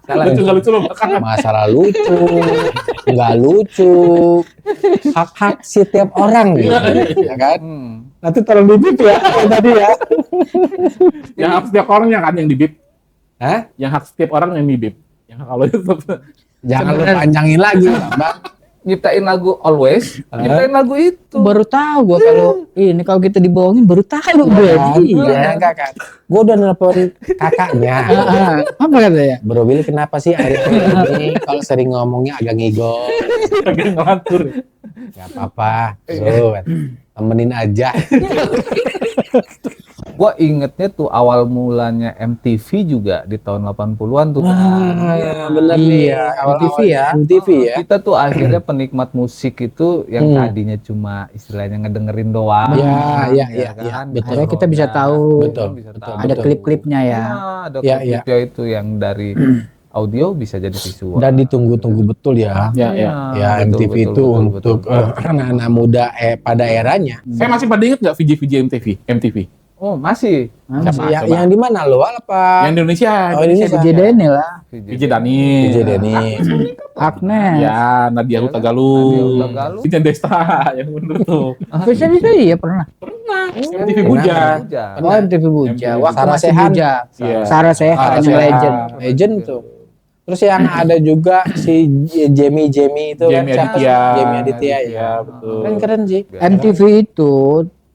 [SPEAKER 3] Salah.
[SPEAKER 1] Lucu nggak lucu lo belakang.
[SPEAKER 4] Masalah lucu, nggak lucu, hak-hak setiap orang gitu, ya kan? Nanti tolong dibip ya, kayak tadi ya.
[SPEAKER 1] Yang hak setiap orang yang kan yang dibip.
[SPEAKER 4] Hah?
[SPEAKER 1] Yang hak setiap orang yang dibip. Yang Kalau YouTube.
[SPEAKER 4] Jangan lu panjangin lagi, Bang.
[SPEAKER 3] Nyiptain lagu Always, nyiptain lagu itu.
[SPEAKER 2] Baru tahu gua kalau ini kalau kita dibohongin baru tahu gue.
[SPEAKER 4] Iya, kakak. Gue udah nelpon kakaknya.
[SPEAKER 2] Apa katanya?
[SPEAKER 4] Bro Billy kenapa sih akhir-akhir ini kalau sering ngomongnya agak ngigol?
[SPEAKER 1] Agak ngelantur.
[SPEAKER 4] Gak apa-apa, bro. Temenin aja.
[SPEAKER 3] Gua ingetnya tuh awal mulanya MTV juga di tahun 80-an tuh.
[SPEAKER 4] Iya, bener nih.
[SPEAKER 2] Iya,
[SPEAKER 4] Awal-awal
[SPEAKER 2] MTV ya.
[SPEAKER 4] MTV ya.
[SPEAKER 3] Kita tuh akhirnya penikmat musik itu yang tadinya cuma istilahnya ngedengerin doang.
[SPEAKER 4] Iya,
[SPEAKER 3] kan?
[SPEAKER 4] betul.
[SPEAKER 2] Akhirnya kita bisa tahu
[SPEAKER 4] Betul,
[SPEAKER 3] bisa
[SPEAKER 4] betul.
[SPEAKER 3] tahu.
[SPEAKER 2] ada klip-klipnya ya.
[SPEAKER 3] Ada
[SPEAKER 4] Iya,
[SPEAKER 3] klip-klipnya itu yang dari audio bisa jadi visual.
[SPEAKER 4] Dan ditunggu-tunggu betul ya.
[SPEAKER 1] Ya, ya.
[SPEAKER 4] Ya,
[SPEAKER 3] betul,
[SPEAKER 4] MTV
[SPEAKER 3] betul,
[SPEAKER 4] itu
[SPEAKER 3] betul,
[SPEAKER 4] untuk
[SPEAKER 3] betul.
[SPEAKER 4] anak-anak muda pada eranya.
[SPEAKER 1] Saya masih pada inget nggak VJ MTV?
[SPEAKER 3] Oh, masih.
[SPEAKER 1] Siapa?
[SPEAKER 4] Yang di mana lo? Apa?
[SPEAKER 1] Yang Indonesia.
[SPEAKER 4] Oh, Indonesia.
[SPEAKER 2] VJ Deni lah,
[SPEAKER 1] VJ Dani.
[SPEAKER 4] VJ Denny.
[SPEAKER 2] Agnes.
[SPEAKER 1] Ya, Nadia Hutagalu.
[SPEAKER 3] Nadia Hutagalu.
[SPEAKER 1] Vincent Desta yang bener tuh.
[SPEAKER 2] Bisa iya pernah.
[SPEAKER 1] MTV Buja.
[SPEAKER 3] Hujan.
[SPEAKER 2] Oh, MTV Buja.
[SPEAKER 1] MTV.
[SPEAKER 2] Waktu
[SPEAKER 4] Sarah
[SPEAKER 2] masih
[SPEAKER 4] Sechan.
[SPEAKER 2] Buja.
[SPEAKER 1] Iya.
[SPEAKER 2] Sarah Sechan
[SPEAKER 1] Sarah
[SPEAKER 2] yang
[SPEAKER 1] Sechan.
[SPEAKER 2] legend.
[SPEAKER 4] Legend tuh. Terus yang ada juga si Jamie itu
[SPEAKER 1] Jamie
[SPEAKER 4] siapa sih?
[SPEAKER 1] Aditya.
[SPEAKER 4] Jamie Aditya ya.
[SPEAKER 1] Iya, betul.
[SPEAKER 4] Keren sih.
[SPEAKER 2] MTV itu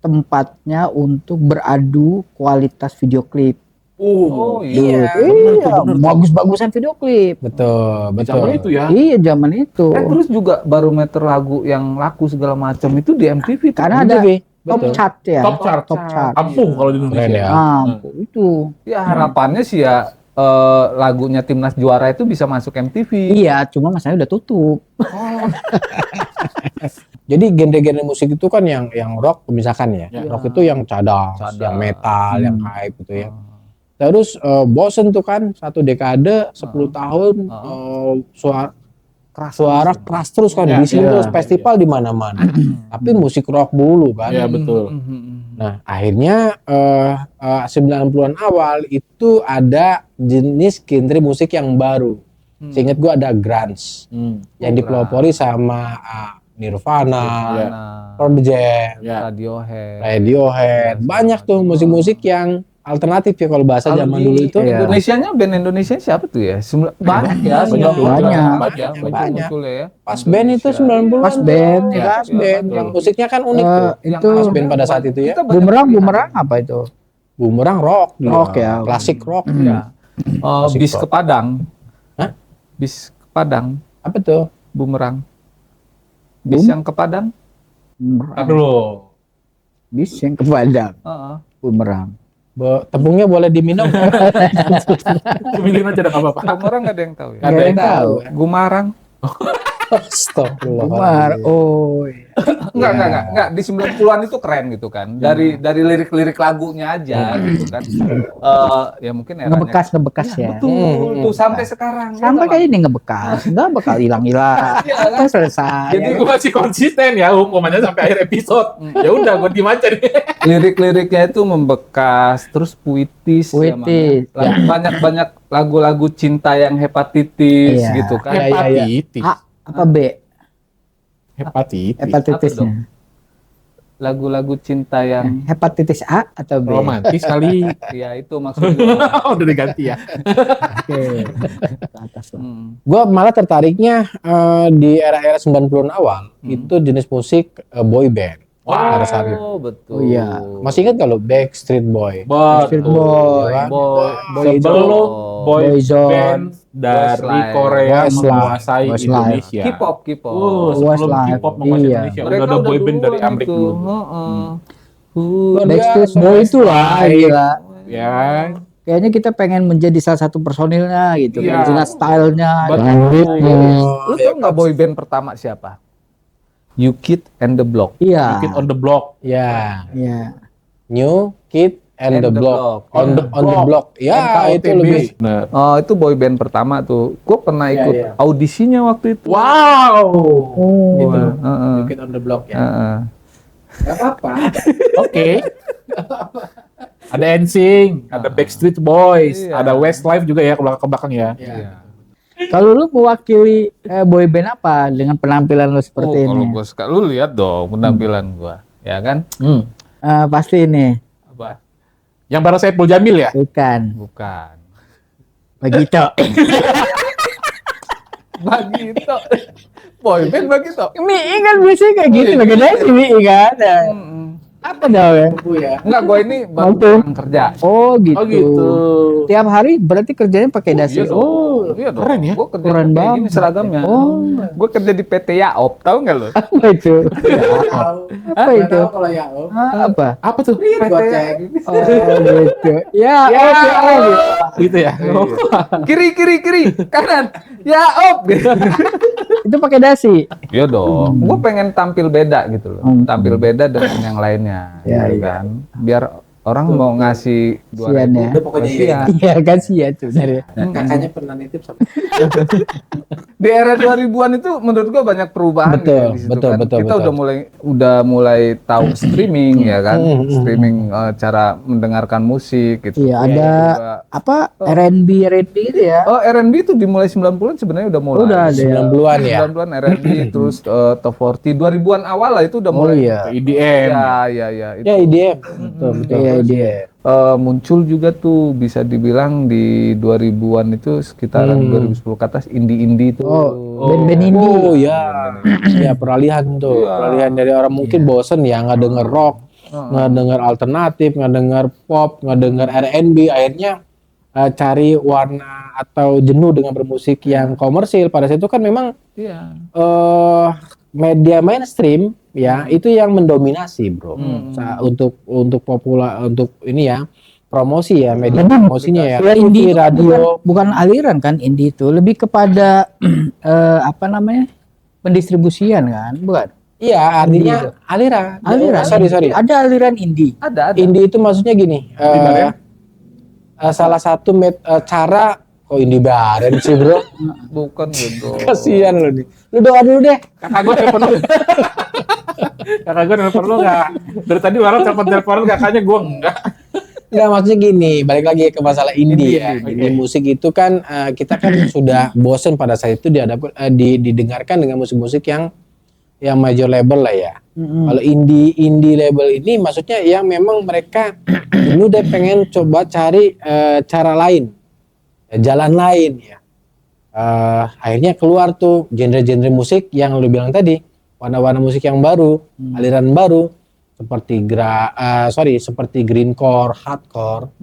[SPEAKER 2] tempatnya untuk beradu kualitas video klip.
[SPEAKER 3] Oh
[SPEAKER 2] Iya,
[SPEAKER 3] iya.
[SPEAKER 2] bagus-bagusan video klip.
[SPEAKER 4] Betul,
[SPEAKER 1] Zaman
[SPEAKER 4] betul.
[SPEAKER 1] itu ya.
[SPEAKER 2] Iya, zaman itu.
[SPEAKER 3] Terus juga barometer lagu yang laku segala macam itu di MTV tuh.
[SPEAKER 2] Karena ada
[SPEAKER 4] MTV,
[SPEAKER 2] top
[SPEAKER 4] betul.
[SPEAKER 2] chart ya.
[SPEAKER 1] Top chart.
[SPEAKER 2] Top chart.
[SPEAKER 1] Ampuh kalau di Indonesia.
[SPEAKER 4] Keren ya.
[SPEAKER 2] Ampun, itu.
[SPEAKER 3] Ya harapannya sih ya lagunya Timnas Juara itu bisa masuk MTV.
[SPEAKER 2] Iya, cuma masalahnya udah tutup.
[SPEAKER 4] Jadi genre-genre musik itu kan yang rock misalkan ya.
[SPEAKER 1] Ya.
[SPEAKER 4] Rock itu yang cadang,
[SPEAKER 3] Cadang.
[SPEAKER 4] yang metal, yang hype gitu ya. Terus bosen tuh kan satu dekade 10 tahun suara keras terus kan
[SPEAKER 1] Ya,
[SPEAKER 4] di sini
[SPEAKER 1] ya,
[SPEAKER 4] terus festival di mana-mana. Tapi musik rock dulu kan.
[SPEAKER 1] Iya, betul.
[SPEAKER 4] Nah, akhirnya 90-an awal itu ada jenis genre musik yang baru. Seingat gua ada grunge yang dipelopori sama Nirvana,
[SPEAKER 1] Iya.
[SPEAKER 4] Pearl Jam,
[SPEAKER 1] Ya.
[SPEAKER 4] Radiohead. Banyak tuh musik-musik yang alternatif ya kalau bahasa zaman dulu itu.
[SPEAKER 2] Iya.
[SPEAKER 3] Indonesianya band Indonesia siapa tuh ya? Banyak ya,
[SPEAKER 2] Banyak.
[SPEAKER 4] Banyak.
[SPEAKER 3] ya.
[SPEAKER 4] Pas band itu 90-an.
[SPEAKER 2] Pas band,
[SPEAKER 4] ya,
[SPEAKER 2] ya
[SPEAKER 4] pas
[SPEAKER 2] kan?
[SPEAKER 4] band. Yang musiknya kan unik tuh.
[SPEAKER 2] Itu
[SPEAKER 4] Pas band pada saat itu ya.
[SPEAKER 2] bumerang apa itu?
[SPEAKER 4] Bumerang rock. dia.
[SPEAKER 2] Rock ya.
[SPEAKER 4] Klasik rock.
[SPEAKER 3] Ya. Bis ke Padang.
[SPEAKER 4] Hah?
[SPEAKER 3] Bis ke Padang,
[SPEAKER 4] Apa tuh?
[SPEAKER 3] bumerang. Bis yang ke Padang.
[SPEAKER 1] Aduh.
[SPEAKER 2] Bis yang ke Padang,
[SPEAKER 3] Heeh.
[SPEAKER 2] bumerang.
[SPEAKER 4] Tepungnya boleh diminum.
[SPEAKER 1] Cemilin aja dah, nggak apa-apa.
[SPEAKER 3] Bumerang nggak ada yang tahu ya.
[SPEAKER 1] Nggak ada yang
[SPEAKER 2] tahu.
[SPEAKER 3] Gumarang.
[SPEAKER 4] Astagfirullah.
[SPEAKER 2] Oh, iya.
[SPEAKER 3] Enggak. Di 90-an itu keren gitu kan. Dari lirik-lirik lagunya aja gitu kan. Ya mungkin eranya.
[SPEAKER 2] Ngebekas ya.
[SPEAKER 3] Betul, tuh sampai sekarang.
[SPEAKER 2] Sampai kayak ini ngebekas, nggak bakal hilang-hilang. Kan selesai.
[SPEAKER 1] Jadi gue masih konsisten ya hukumannya sampai akhir episode. Ya udah, gue diem aja nih.
[SPEAKER 3] Lirik-liriknya itu membekas, terus puitis.
[SPEAKER 2] Puitis,
[SPEAKER 3] Ya, banyak lagu-lagu cinta yang hepatitis
[SPEAKER 2] Iya.
[SPEAKER 3] gitu kan.
[SPEAKER 4] Iya, iya.
[SPEAKER 1] Hepatitis.
[SPEAKER 2] A apa B?
[SPEAKER 1] Hepatitis.
[SPEAKER 2] Hepatitisnya.
[SPEAKER 3] Lagu-lagu cinta yang
[SPEAKER 2] Hepatitis A atau B?
[SPEAKER 1] Romantis kali.
[SPEAKER 3] ya itu maksudnya.
[SPEAKER 1] Udah diganti ya.
[SPEAKER 2] Oke. Ke atas lah.
[SPEAKER 4] Gue malah tertariknya di era-era 90-an awal itu jenis musik boy band. Pada saat itu.
[SPEAKER 3] Oh, betul.
[SPEAKER 2] Oh, iya.
[SPEAKER 4] Masih ingat kalau Backstreet Boy?
[SPEAKER 2] Backstreet Boy.
[SPEAKER 4] Iya kan?
[SPEAKER 3] Boy
[SPEAKER 1] Sebelum
[SPEAKER 2] Boyzone.
[SPEAKER 1] band dari
[SPEAKER 3] Westlife.
[SPEAKER 1] Korea
[SPEAKER 4] Westlife.
[SPEAKER 1] menguasai
[SPEAKER 2] Westlife.
[SPEAKER 1] Indonesia.
[SPEAKER 3] K-pop.
[SPEAKER 1] Sebelum
[SPEAKER 2] Westlife.
[SPEAKER 1] K-pop menguasai
[SPEAKER 2] Iya.
[SPEAKER 1] Indonesia, udah ada boy band dari Amerika dulu.
[SPEAKER 2] Backstreet Boy itu lah, gila.
[SPEAKER 1] Ya,
[SPEAKER 2] Kayaknya kita pengen menjadi salah satu personilnya gitu.
[SPEAKER 1] Iya.
[SPEAKER 2] Dengan stylenya.
[SPEAKER 1] betul.
[SPEAKER 3] Lu tau nggak boy band pertama siapa? You Kid and the Block.
[SPEAKER 2] Iya.
[SPEAKER 1] Kid on the Block.
[SPEAKER 4] Ya,
[SPEAKER 2] Iya.
[SPEAKER 4] New Kid and the Block. On the block. Ya, itu
[SPEAKER 1] NKOTB.
[SPEAKER 4] lebih.
[SPEAKER 1] Bener.
[SPEAKER 3] Oh, itu boy band pertama tuh. Gue pernah
[SPEAKER 4] Iya,
[SPEAKER 3] ikut
[SPEAKER 4] iya.
[SPEAKER 3] audisinya waktu itu.
[SPEAKER 1] Wow.
[SPEAKER 2] Oh.
[SPEAKER 4] Gitu.
[SPEAKER 3] Heeh.
[SPEAKER 4] New Kid on the block ya.
[SPEAKER 3] Heeh.
[SPEAKER 4] Gak apa-apa.
[SPEAKER 1] Oke. Ada NSYNC, ada Backstreet Boys,
[SPEAKER 3] Iya.
[SPEAKER 1] ada Westlife juga ya ke belakang ya.
[SPEAKER 3] Iya.
[SPEAKER 2] Kalau lu mewakili boy band apa dengan penampilan lu seperti
[SPEAKER 3] Kalau
[SPEAKER 2] ini?
[SPEAKER 3] gue suka, lu lihat dong penampilan gua, ya kan?
[SPEAKER 2] Pasti ini.
[SPEAKER 3] Apa?
[SPEAKER 1] Yang baru Saipul Jamil ya?
[SPEAKER 2] Bukan.
[SPEAKER 3] Bukan.
[SPEAKER 2] Begitu.
[SPEAKER 3] Bagito. Boyband Bagito.
[SPEAKER 2] MII kan biasanya kayak gitu, pakai dasi MII kan. Apa ya?
[SPEAKER 3] Enggak, gue ini baru
[SPEAKER 2] Mampu.
[SPEAKER 3] pulang kerja.
[SPEAKER 2] Oh gitu.
[SPEAKER 1] Oh gitu.
[SPEAKER 2] Tiap hari berarti kerjanya pakai dasi.
[SPEAKER 3] Iya dong.
[SPEAKER 2] Oh,
[SPEAKER 3] Iya dong.
[SPEAKER 1] keren ya?
[SPEAKER 3] Gue kerja
[SPEAKER 2] Keren
[SPEAKER 3] kayak gini
[SPEAKER 2] banget.
[SPEAKER 3] seragamnya.
[SPEAKER 2] Oh.
[SPEAKER 3] Gue kerja di PT Yaop, tahu nggak lo?
[SPEAKER 2] apa itu? Apa itu?
[SPEAKER 4] Kalau ya,
[SPEAKER 2] Apa?
[SPEAKER 1] Apa tuh?
[SPEAKER 4] goceng.
[SPEAKER 2] Oh gitu. Ya, oh.
[SPEAKER 1] Gitu ya.
[SPEAKER 3] Kiri, kanan. Yaop.
[SPEAKER 2] Itu pakai dasi.
[SPEAKER 3] Iya dong. Gue pengen tampil beda gitu loh. Tampil beda dengan yang lainnya.
[SPEAKER 2] Ya,
[SPEAKER 3] gitu kan. Biar orang mau ngasih
[SPEAKER 2] Sian ya.
[SPEAKER 3] 2.000.
[SPEAKER 4] Udah pokoknya
[SPEAKER 3] kasihan.
[SPEAKER 2] Iya kan sih ya sebenarnya.
[SPEAKER 4] Kakaknya pernah nitip sama
[SPEAKER 3] Di era 2000-an itu menurut gua banyak perubahan
[SPEAKER 2] Betul,
[SPEAKER 3] ya di situ
[SPEAKER 2] betul,
[SPEAKER 3] kan.
[SPEAKER 2] betul,
[SPEAKER 3] Kita
[SPEAKER 2] betul.
[SPEAKER 3] udah mulai tahu streaming ya kan. Streaming cara mendengarkan musik gitu.
[SPEAKER 2] Iya, ada
[SPEAKER 3] Juga-
[SPEAKER 2] apa R&B itu ya.
[SPEAKER 3] Oh, R&B itu dimulai 90-an sebenarnya udah mulai.
[SPEAKER 2] Udah ada ya.
[SPEAKER 4] 90-an ya.
[SPEAKER 3] 90-an R&B terus top 40 2000-an awal lah itu udah
[SPEAKER 2] Oh
[SPEAKER 3] mulai.
[SPEAKER 2] iya.
[SPEAKER 1] IDM.
[SPEAKER 3] Ya. Itu,
[SPEAKER 4] Ya IDM. Betul.
[SPEAKER 2] Iya dia.
[SPEAKER 3] muncul juga tuh bisa dibilang di 2000-an itu sekitaran 2010 ke atas indie-indie itu.
[SPEAKER 2] Oh, band-band indie.
[SPEAKER 4] Oh ya, ya peralihan tuh, peralihan dari orang mungkin bosen ya nggak denger rock, nggak denger alternatif, nggak denger pop, nggak denger R&B, akhirnya cari warna atau jenuh dengan bermusik yang komersil. Pada saat itu kan memang
[SPEAKER 3] Iya.
[SPEAKER 4] media mainstream ya itu yang mendominasi bro. Untuk populer untuk ini ya promosi ya media promosinya ya.
[SPEAKER 2] Ya, indie
[SPEAKER 4] TV,
[SPEAKER 2] itu
[SPEAKER 4] radio.
[SPEAKER 2] bukan aliran kan indie itu, lebih kepada apa namanya? Pendistribusian kan, bukan?
[SPEAKER 4] Iya artinya aliran.
[SPEAKER 2] Aliran.
[SPEAKER 4] Sorry.
[SPEAKER 2] Ada aliran indie.
[SPEAKER 3] Ada.
[SPEAKER 4] Indie itu maksudnya gini. Salah satu cara kok indie bareng sih bro.
[SPEAKER 3] Bukan gitu.
[SPEAKER 4] Kasihan lo nih. Lu doa dulu deh.
[SPEAKER 1] Kakak gue telepon lu. Kakak gue telepon lu nggak? Dari tadi orang telepon kakaknya gue enggak.
[SPEAKER 4] Enggak maksudnya gini, balik lagi ke masalah indie ya. Indie musik itu kan kita kan sudah bosen pada saat itu didengarkan dengan musik-musik yang major label lah ya. Kalau indie label ini maksudnya yang memang mereka dulu deh pengen coba cari cara lain, jalan lain ya. Akhirnya keluar tuh genre-genre musik yang lu bilang tadi, warna-warna musik yang baru, aliran baru. Seperti greencore, hardcore,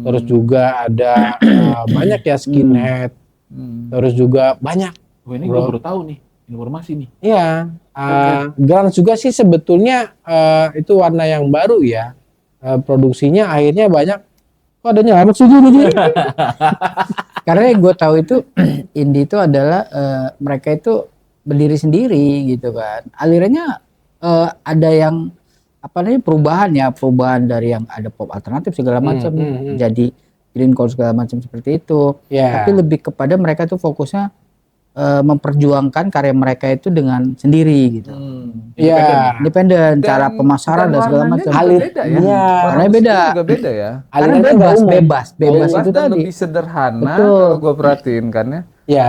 [SPEAKER 4] terus juga ada banyak ya skinhead, terus juga banyak.
[SPEAKER 1] Ini gue baru tahu nih informasi nih.
[SPEAKER 4] Iya, grunge juga sih sebetulnya itu warna yang baru ya. Produksinya akhirnya banyak. Kok ada nyamuk sih gini?
[SPEAKER 2] Karena yang gue tahu itu indie itu adalah mereka itu berdiri sendiri gitu kan. Alirannya ada yang apa namanya perubahan dari yang ada pop alternatif segala macam jadi greencore segala macam seperti itu.
[SPEAKER 4] Ya.
[SPEAKER 2] Tapi lebih kepada mereka tuh fokusnya memperjuangkan karya mereka itu dengan sendiri gitu.
[SPEAKER 4] Iya.
[SPEAKER 2] Independen, cara pemasaran dan segala macam.
[SPEAKER 3] Beda ya.
[SPEAKER 4] Iya.
[SPEAKER 2] Warnanya beda.
[SPEAKER 3] Juga beda ya.
[SPEAKER 2] Karena
[SPEAKER 4] Alirannya nggak
[SPEAKER 2] bebas
[SPEAKER 4] umum.
[SPEAKER 2] bebas itu
[SPEAKER 3] dan
[SPEAKER 2] tadi.
[SPEAKER 3] lebih sederhana
[SPEAKER 2] Betul.
[SPEAKER 3] kalau gue perhatiin kan ya.
[SPEAKER 4] Iya.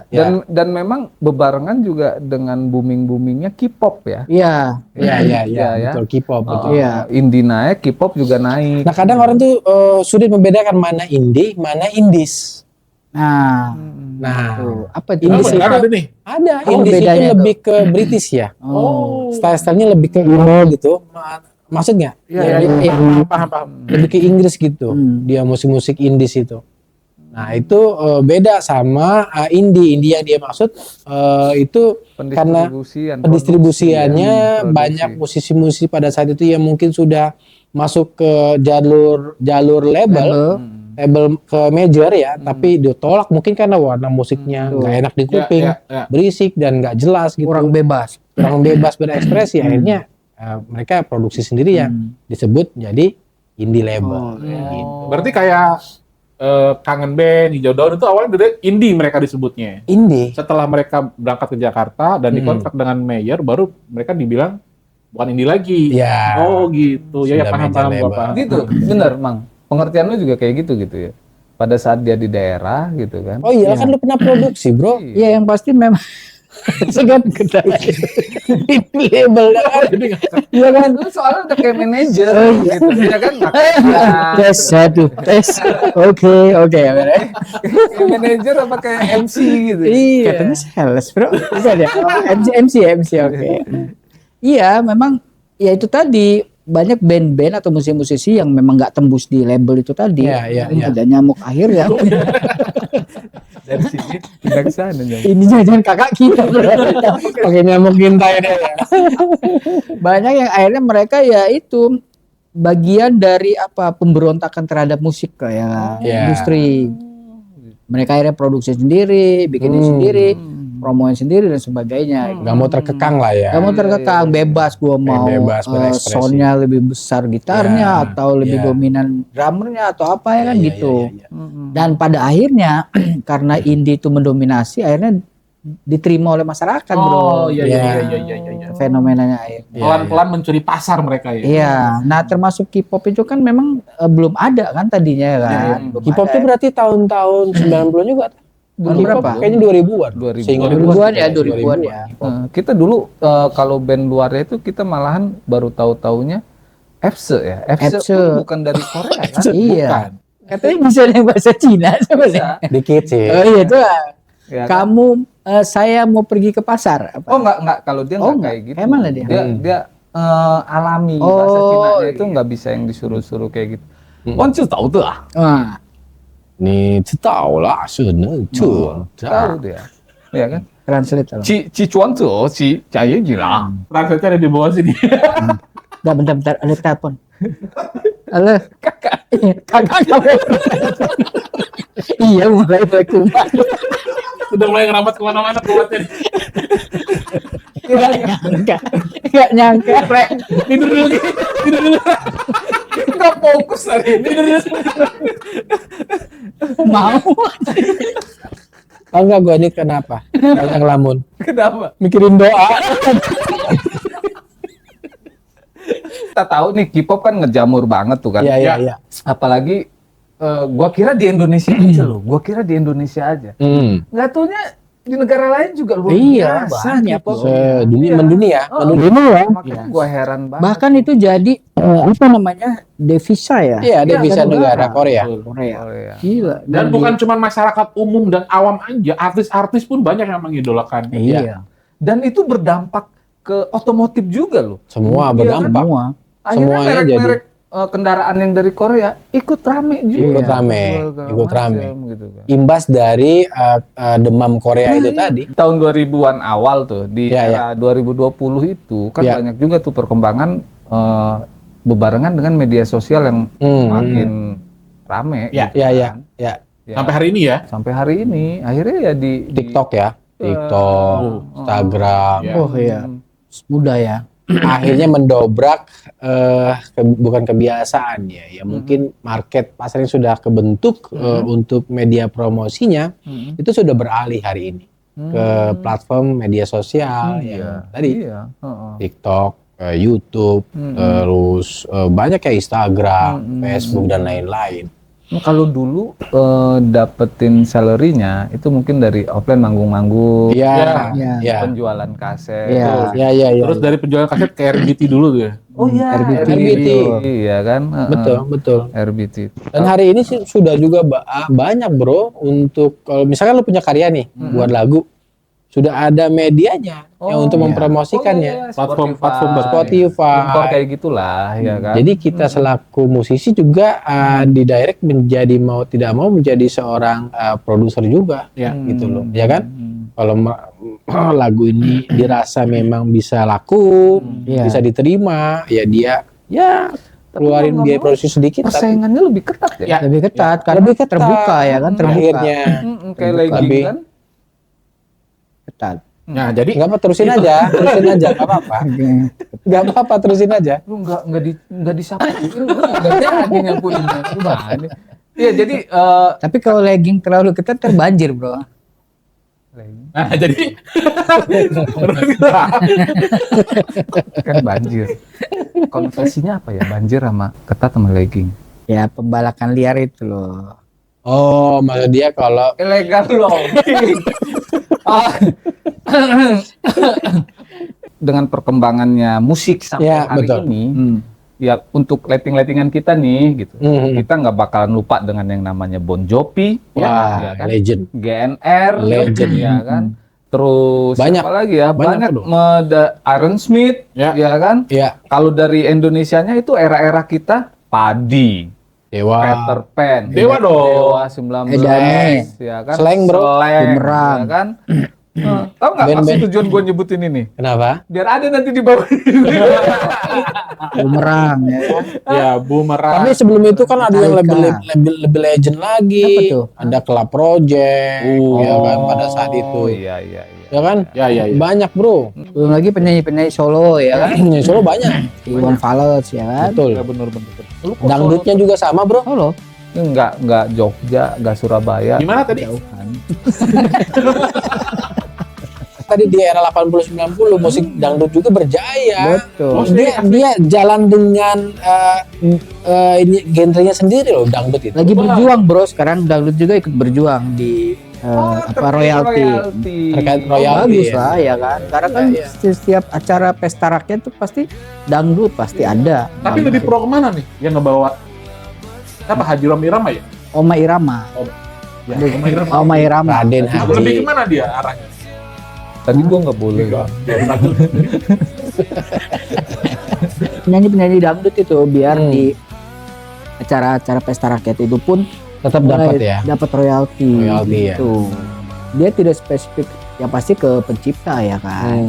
[SPEAKER 2] Iya.
[SPEAKER 3] Dan memang bebarengan juga dengan boomingnya K-pop ya.
[SPEAKER 2] Iya.
[SPEAKER 4] Iya,
[SPEAKER 3] ya.
[SPEAKER 4] betul K-pop betul.
[SPEAKER 2] Iya.
[SPEAKER 3] Indie naik, K-pop juga naik.
[SPEAKER 4] Nah, kadang orang tuh sulit membedakan mana indie, mana indies. Nah,
[SPEAKER 2] Tuh, apa itu?
[SPEAKER 4] Indies
[SPEAKER 1] Kan ada nih.
[SPEAKER 4] ada
[SPEAKER 2] Oh,
[SPEAKER 4] indies itu
[SPEAKER 2] bedanya
[SPEAKER 4] lebih ke British ya.
[SPEAKER 2] Oh.
[SPEAKER 4] Style-stylenya lebih ke emo gitu. Maksudnya?
[SPEAKER 1] Iya. Paham.
[SPEAKER 4] Lebih ke Inggris gitu. Dia musik-musik indies itu. Nah, itu beda sama indie. Indie yang dia maksud itu karena pendistribusiannya
[SPEAKER 3] produksi.
[SPEAKER 4] banyak musisi-musisi pada saat itu yang mungkin sudah masuk ke jalur label ke major ya, tapi ditolak mungkin karena warna musiknya nggak enak di kuping,
[SPEAKER 1] Ya.
[SPEAKER 4] berisik dan nggak jelas gitu.
[SPEAKER 2] Kurang bebas.
[SPEAKER 4] Kurang bebas berekspresi. Akhirnya mereka produksi sendiri yang disebut jadi indie label.
[SPEAKER 1] Berarti kayak Kangen Band, Hijau Daun itu awalnya dari indie mereka disebutnya.
[SPEAKER 4] Indie.
[SPEAKER 1] Setelah mereka berangkat ke Jakarta dan dikontrak dengan mayor, baru mereka dibilang bukan indie lagi.
[SPEAKER 4] Ya.
[SPEAKER 1] Oh gitu. Ya
[SPEAKER 4] Sudah
[SPEAKER 1] paham
[SPEAKER 4] major label.
[SPEAKER 1] gua paham.
[SPEAKER 3] Gitu, bener Mang. Pengertian lu juga kayak gitu ya. Pada saat dia di daerah gitu kan.
[SPEAKER 4] Oh iya kan lu pernah produksi bro.
[SPEAKER 2] Iya yang pasti memang Segan kita. Itu label kan. Iya kan?
[SPEAKER 3] Lu soalnya udah kayak manajer
[SPEAKER 2] Oh, iya.
[SPEAKER 3] gitu. Ya kan? Makanya
[SPEAKER 2] Tes satu, tes. Oke.
[SPEAKER 3] kayak manajer apa kayak MC gitu.
[SPEAKER 2] Iya. Katanya sales, bro. Bukan ya? MC, oke. Iya, memang ya itu tadi banyak band-band atau musisi-musisi yang memang nggak tembus di label itu tadi.
[SPEAKER 4] Iya.
[SPEAKER 2] Ada nyamuk akhir ya.
[SPEAKER 3] Dari sini pindah ke sana.
[SPEAKER 2] Ini jangan kakak kita, bro.
[SPEAKER 4] Pakai nyamuk gintai deh.
[SPEAKER 2] Banyak yang akhirnya mereka ya itu bagian dari apa pemberontakan terhadap musik kayak
[SPEAKER 4] Iya.
[SPEAKER 2] industri. Mereka akhirnya produksi sendiri, bikin sendiri, promoin sendiri dan sebagainya.
[SPEAKER 4] Nggak mau terkekang lah ya.
[SPEAKER 2] Kamu terkekang bebas gua mau
[SPEAKER 4] bebas berekspresi.
[SPEAKER 2] soundnya lebih besar gitarnya
[SPEAKER 4] Ya,
[SPEAKER 2] atau lebih
[SPEAKER 4] ya.
[SPEAKER 2] dominan drummernya atau apa ya kan
[SPEAKER 4] Iya,
[SPEAKER 2] gitu.
[SPEAKER 4] iya, iya.
[SPEAKER 2] Dan pada akhirnya karena indie itu mendominasi akhirnya diterima oleh masyarakat, bro.
[SPEAKER 1] Oh iya.
[SPEAKER 2] Fenomenanya akhirnya.
[SPEAKER 1] Pelan-pelan mencuri pasar mereka ya.
[SPEAKER 2] Iya, nah termasuk K-pop itu kan memang belum ada kan tadinya kan. Belum
[SPEAKER 4] K-pop
[SPEAKER 2] ada.
[SPEAKER 4] tuh berarti tahun-tahun 90 juga.
[SPEAKER 2] Tahun
[SPEAKER 4] K-pop
[SPEAKER 2] berapa?
[SPEAKER 4] kayaknya 2000-an.
[SPEAKER 3] 2000-an.
[SPEAKER 4] Seingat
[SPEAKER 2] 2000-an
[SPEAKER 4] gua,
[SPEAKER 2] ya, 2000-an ya.
[SPEAKER 3] Kita dulu kalau band luarnya itu kita malahan baru tahu-taunya EPSE ya. EPSE
[SPEAKER 2] EPSE.
[SPEAKER 3] pun bukan dari Korea kan?
[SPEAKER 2] Iya.
[SPEAKER 3] Bukan.
[SPEAKER 2] Katanya bisa yang bahasa Cina coba sih.
[SPEAKER 3] Bisa.
[SPEAKER 4] Dikit sih.
[SPEAKER 2] Oh iya itu lah.
[SPEAKER 3] Ya kan?
[SPEAKER 2] Kamu saya mau pergi ke pasar. Apa?
[SPEAKER 3] Oh enggak kalau dia
[SPEAKER 2] Oh,
[SPEAKER 3] enggak
[SPEAKER 2] enggak.
[SPEAKER 3] kayak gitu.
[SPEAKER 2] Kayak mana dia?
[SPEAKER 3] Dia alami
[SPEAKER 2] Oh,
[SPEAKER 3] bahasa Cina-nya itu
[SPEAKER 2] iya.
[SPEAKER 3] enggak bisa yang disuruh-suruh kayak gitu. Once tahu tuh ah.
[SPEAKER 2] Wah,
[SPEAKER 4] 你知道啦，是能这
[SPEAKER 3] Tahu dia. Ya kan?
[SPEAKER 2] translate lah.
[SPEAKER 3] Ci cuan tuh, ci cahaya gila.
[SPEAKER 1] Translate ada di bawah sini.
[SPEAKER 2] Bentar, ada telepon. Halo, kakak. Kakak. Iya, mulai kumat.
[SPEAKER 1] Udah mulai ngerambat kemana-mana kuatnya.
[SPEAKER 2] Gak nyangka.
[SPEAKER 1] Tidur dulu.
[SPEAKER 3] Enggak fokus hari ini.
[SPEAKER 2] Mau.
[SPEAKER 4] Tahu nggak gue ini kenapa? Banyak ngelamun.
[SPEAKER 3] Kenapa?
[SPEAKER 4] Mikirin doa.
[SPEAKER 3] Kita tahu nih K-pop kan ngejamur banget tuh kan.
[SPEAKER 4] Iya.
[SPEAKER 3] Apalagi gua kira di Indonesia aja loh. Gua kira di Indonesia aja. Nggak taunya di negara lain juga luar
[SPEAKER 2] Iya,
[SPEAKER 3] biasa
[SPEAKER 2] banyak,
[SPEAKER 3] K-pop.
[SPEAKER 2] Bro.
[SPEAKER 4] Sedunia,
[SPEAKER 3] Iya.
[SPEAKER 4] mendunia.
[SPEAKER 3] Oh,
[SPEAKER 4] Mendunia.
[SPEAKER 3] Makanya gua heran banget.
[SPEAKER 2] Bahkan itu jadi apa namanya? Devisa ya.
[SPEAKER 4] Iya, devisa
[SPEAKER 3] Iya,
[SPEAKER 4] negara Korea.
[SPEAKER 2] Korea.
[SPEAKER 3] Oh, iya.
[SPEAKER 2] Gila.
[SPEAKER 1] Dan bukan cuma masyarakat umum dan awam aja, artis-artis pun banyak yang mengidolakan.
[SPEAKER 2] Iya.
[SPEAKER 3] Dan itu berdampak ke otomotif juga loh.
[SPEAKER 4] Semua
[SPEAKER 3] Iya,
[SPEAKER 4] berdampak.
[SPEAKER 2] Semua.
[SPEAKER 3] Akhirnya
[SPEAKER 4] Semuanya
[SPEAKER 3] merek-merek kendaraan yang dari Korea ikut rame juga.
[SPEAKER 4] Ikut rame,
[SPEAKER 3] Segala
[SPEAKER 4] ikut
[SPEAKER 3] macam,
[SPEAKER 4] rame.
[SPEAKER 3] gitu kan.
[SPEAKER 4] Imbas dari demam Korea itu tadi.
[SPEAKER 3] Tahun 2000-an awal tuh di
[SPEAKER 4] Iya,
[SPEAKER 3] era 2020 itu kan
[SPEAKER 4] Iya.
[SPEAKER 3] banyak juga tuh perkembangan bebarengan dengan media sosial yang makin rame.
[SPEAKER 1] Ya,
[SPEAKER 3] gitu
[SPEAKER 4] Ya.
[SPEAKER 3] kan.
[SPEAKER 4] Ya.
[SPEAKER 3] Ya,
[SPEAKER 1] Sampai hari ini ya.
[SPEAKER 3] sampai hari ini akhirnya ya di
[SPEAKER 4] TikTok ya. TikTok, Instagram.
[SPEAKER 1] Ya.
[SPEAKER 2] Oh iya. Mudah ya.
[SPEAKER 4] Akhirnya mendobrak bukan kebiasaan ya mungkin market pasarnya sudah kebentuk untuk media promosinya itu sudah beralih hari ini ke platform media sosial yang tadi
[SPEAKER 3] Iya.
[SPEAKER 4] TikTok, YouTube, terus banyak ya Instagram, Facebook dan lain-lain.
[SPEAKER 3] Nah, kalau dulu dapetin salary-nya itu mungkin dari offline manggung-manggung,
[SPEAKER 4] Iya,
[SPEAKER 2] Iya.
[SPEAKER 4] iya,
[SPEAKER 3] penjualan kaset.
[SPEAKER 2] Iya.
[SPEAKER 4] iya.
[SPEAKER 1] Terus dari penjualan kaset ke RBT dulu tuh ya.
[SPEAKER 3] Oh iya,
[SPEAKER 4] RBT.
[SPEAKER 3] Iya kan?
[SPEAKER 4] Betul.
[SPEAKER 3] RBT.
[SPEAKER 4] Dan hari ini sih sudah juga banyak bro untuk kalau misalkan lu punya karya nih buat lagu sudah ada medianya yang untuk mempromosikannya.
[SPEAKER 1] Platform
[SPEAKER 4] Spotify.
[SPEAKER 3] Impor kayak gitulah, ya kan?
[SPEAKER 4] Jadi kita selaku musisi juga didirect menjadi mau tidak mau menjadi seorang produser juga,
[SPEAKER 1] Ya.
[SPEAKER 4] gitu loh, ya kan? Kalau lagu ini dirasa memang bisa laku, bisa diterima, ya dia ya keluarin biaya produksi sedikit, tapi
[SPEAKER 3] persaingannya lebih ketat ya.
[SPEAKER 2] Lebih ketat karena
[SPEAKER 4] lebih ketat.
[SPEAKER 2] terbuka ya kan, terbuka.
[SPEAKER 4] Akhirnya
[SPEAKER 3] Kayak legging
[SPEAKER 4] Lebih-
[SPEAKER 3] kan?
[SPEAKER 2] Ketat.
[SPEAKER 1] Nah, jadi
[SPEAKER 4] nggak apa terusin aja, nggak apa-apa, nggak apa-apa terusin aja.
[SPEAKER 3] Lu nggak disapuin, lu nggak jadi nyapuinnya. Gimana? Iya, jadi
[SPEAKER 2] Tapi kalau legging terlalu ketat terbanjir, bro.
[SPEAKER 1] nah jadi
[SPEAKER 3] kan banjir. Konversinya apa ya? Banjir sama ketat sama legging.
[SPEAKER 2] Ya pembalakan liar itu loh.
[SPEAKER 4] Oh, maksud dia kalau
[SPEAKER 3] Ilegal loh. dengan perkembangannya musik sampai
[SPEAKER 4] Ya,
[SPEAKER 3] hari
[SPEAKER 4] betul.
[SPEAKER 3] ini, ya untuk letting-lettingan kita nih, gitu,
[SPEAKER 4] Mhm.
[SPEAKER 3] kita nggak bakalan lupa dengan yang namanya Bon Jovi,
[SPEAKER 4] Wah,
[SPEAKER 3] ya kan?
[SPEAKER 4] legend.
[SPEAKER 3] GNR,
[SPEAKER 4] Legend.
[SPEAKER 3] ya kan? Terus
[SPEAKER 4] Banyak.
[SPEAKER 3] apa lagi ya?
[SPEAKER 4] Banyak
[SPEAKER 3] Banyak,
[SPEAKER 4] tuh.
[SPEAKER 3] Iron Smith,
[SPEAKER 1] Ya.
[SPEAKER 3] ya kan?
[SPEAKER 4] Ya,
[SPEAKER 3] Kalau dari Indonesianya itu era-era kita Padi,
[SPEAKER 4] Dewa.
[SPEAKER 3] Peter Pan,
[SPEAKER 1] Dewa dong.
[SPEAKER 3] Dewa 19,
[SPEAKER 2] Edane.
[SPEAKER 3] ya kan?
[SPEAKER 4] Slang, bro.
[SPEAKER 3] Slang,
[SPEAKER 2] Bumerang.
[SPEAKER 3] ya kan? Tahu nggak
[SPEAKER 4] Band-band.
[SPEAKER 3] maksud tujuan gue nyebutin ini?
[SPEAKER 4] Kenapa?
[SPEAKER 3] Biar ada nanti di bawah.
[SPEAKER 2] Bumerang ya kan.
[SPEAKER 1] Ya, Bumerang.
[SPEAKER 4] Tapi sebelum itu kan ada yang
[SPEAKER 2] Metallica.
[SPEAKER 4] lebih legend lagi.
[SPEAKER 2] Apa tuh?
[SPEAKER 4] Ada Club Project, ya kan pada saat itu.
[SPEAKER 3] Oh iya iya iya.
[SPEAKER 4] Ya kan?
[SPEAKER 1] Ya, ya, ya.
[SPEAKER 4] Banyak, bro.
[SPEAKER 2] Belum lagi penyanyi-penyanyi solo ya kan.
[SPEAKER 4] Di Solo banyak.
[SPEAKER 2] Iwan Fals ya kan.
[SPEAKER 4] Betul.
[SPEAKER 1] Ya, bener-bener.
[SPEAKER 4] Dangdutnya juga sama, bro.
[SPEAKER 2] Solo.
[SPEAKER 3] Enggak Jogja, enggak Surabaya.
[SPEAKER 1] Gimana tadi?
[SPEAKER 2] Jauhan.
[SPEAKER 4] Tadi di era 80-90 musik dangdut juga berjaya.
[SPEAKER 2] Betul.
[SPEAKER 4] Dia jalan dengan ini genrenya sendiri loh, dangdut itu.
[SPEAKER 2] Lagi berjuang bro, sekarang dangdut juga ikut berjuang di royalti.
[SPEAKER 4] Terkait royalti.
[SPEAKER 2] Bagus
[SPEAKER 4] ya.
[SPEAKER 2] lah ya kan. Karena kan
[SPEAKER 4] Iya,
[SPEAKER 2] setiap acara pesta rakyat tuh pasti dangdut pasti ada.
[SPEAKER 1] Tapi lebih pro kemana nih yang ngebawa? Apa Haji Romi Rama ya?
[SPEAKER 2] Oma Irama.
[SPEAKER 1] Ya, Roma Irama.
[SPEAKER 2] Oma Irama.
[SPEAKER 4] Raden
[SPEAKER 1] Lebih
[SPEAKER 4] Haji.
[SPEAKER 1] kemana dia arahnya?
[SPEAKER 3] Tadi gua nggak boleh.
[SPEAKER 2] Penyanyi-penyanyi dangdut itu biar di acara-acara pesta rakyat itu pun
[SPEAKER 4] Tetap dapat ya.
[SPEAKER 2] dapat royalti.
[SPEAKER 4] Royalti, ya.
[SPEAKER 2] gitu. Dia tidak spesifik, ya pasti ke pencipta ya kan.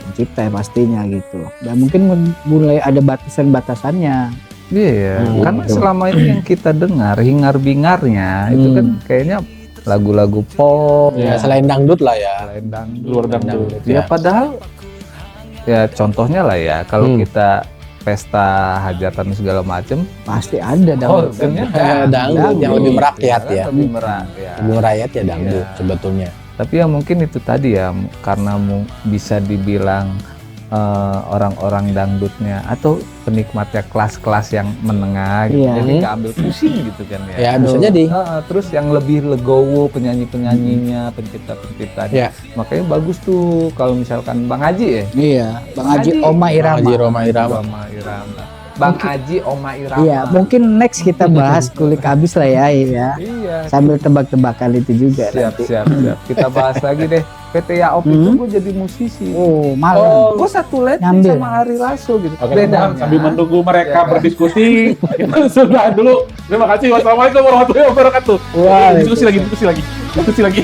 [SPEAKER 2] Pencipta ya pastinya gitu. Dan mungkin mulai ada batasan-batasannya.
[SPEAKER 3] Iya, karena
[SPEAKER 2] Betul.
[SPEAKER 3] selama ini yang kita dengar hingar-bingarnya itu kan kayaknya lagu-lagu pop,
[SPEAKER 4] Ya, selain dangdut lah ya.
[SPEAKER 3] selain dangdut.
[SPEAKER 1] Luar dangdut.
[SPEAKER 3] Ya padahal ya contohnya lah ya kalau kita pesta hajatan segala macem,
[SPEAKER 2] Pasti ada dangdut.
[SPEAKER 3] ternyata
[SPEAKER 4] Dangdut yang lebih merakyat ya.
[SPEAKER 3] lebih merakyat.
[SPEAKER 4] Lebih merakyat ya dangdut
[SPEAKER 3] Iya.
[SPEAKER 4] sebetulnya.
[SPEAKER 3] Tapi ya mungkin itu tadi ya karena bisa dibilang orang-orang dangdutnya atau penikmatnya kelas-kelas yang menengah gitu,
[SPEAKER 2] Iya.
[SPEAKER 3] jadi nggak ambil pusing gitu kan ya.
[SPEAKER 4] Ya, bisa jadi.
[SPEAKER 3] Terus yang lebih legowo penyanyi-penyanyinya, pencipta-penciptanya.
[SPEAKER 4] Ya.
[SPEAKER 3] Makanya bagus tuh kalau misalkan Bang Haji ya.
[SPEAKER 2] Iya, Bang Haji
[SPEAKER 3] Haji.
[SPEAKER 2] Oma Irama.
[SPEAKER 4] Haji Roma Irama.
[SPEAKER 3] Oma Irama. Bang Haji Oma Irama.
[SPEAKER 2] Iya, mungkin next kita bahas kulik habis lah ya, ya.
[SPEAKER 3] Iya.
[SPEAKER 2] Sambil tebak-tebakan itu juga
[SPEAKER 3] Siap,
[SPEAKER 2] nanti.
[SPEAKER 3] siap. Kita bahas lagi deh. PT Yaop itu gue jadi musisi.
[SPEAKER 2] Oh, malam.
[SPEAKER 3] Gue satu letting
[SPEAKER 2] Nyambil.
[SPEAKER 3] sama Ari Lasso gitu.
[SPEAKER 1] Oke, teman-teman, sambil menunggu mereka
[SPEAKER 3] Ya.
[SPEAKER 1] berdiskusi, kita sudah dulu. Terima kasih. Wassalamualaikum warahmatullahi wabarakatuh. Diskusi lagi.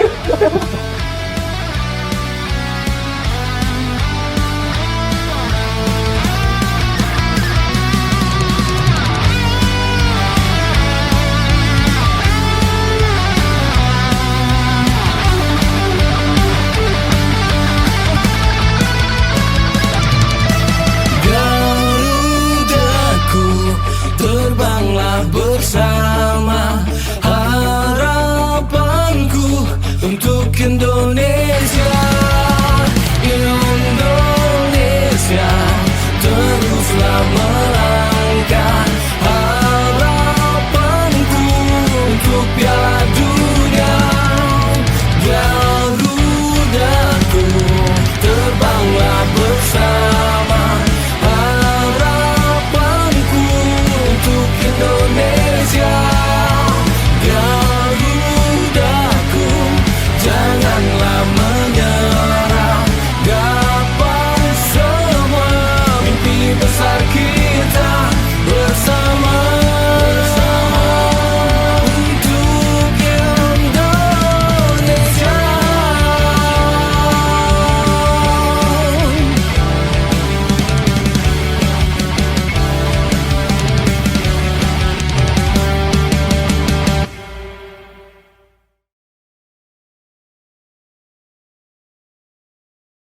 [SPEAKER 5] Garudaku, terbanglah bersama.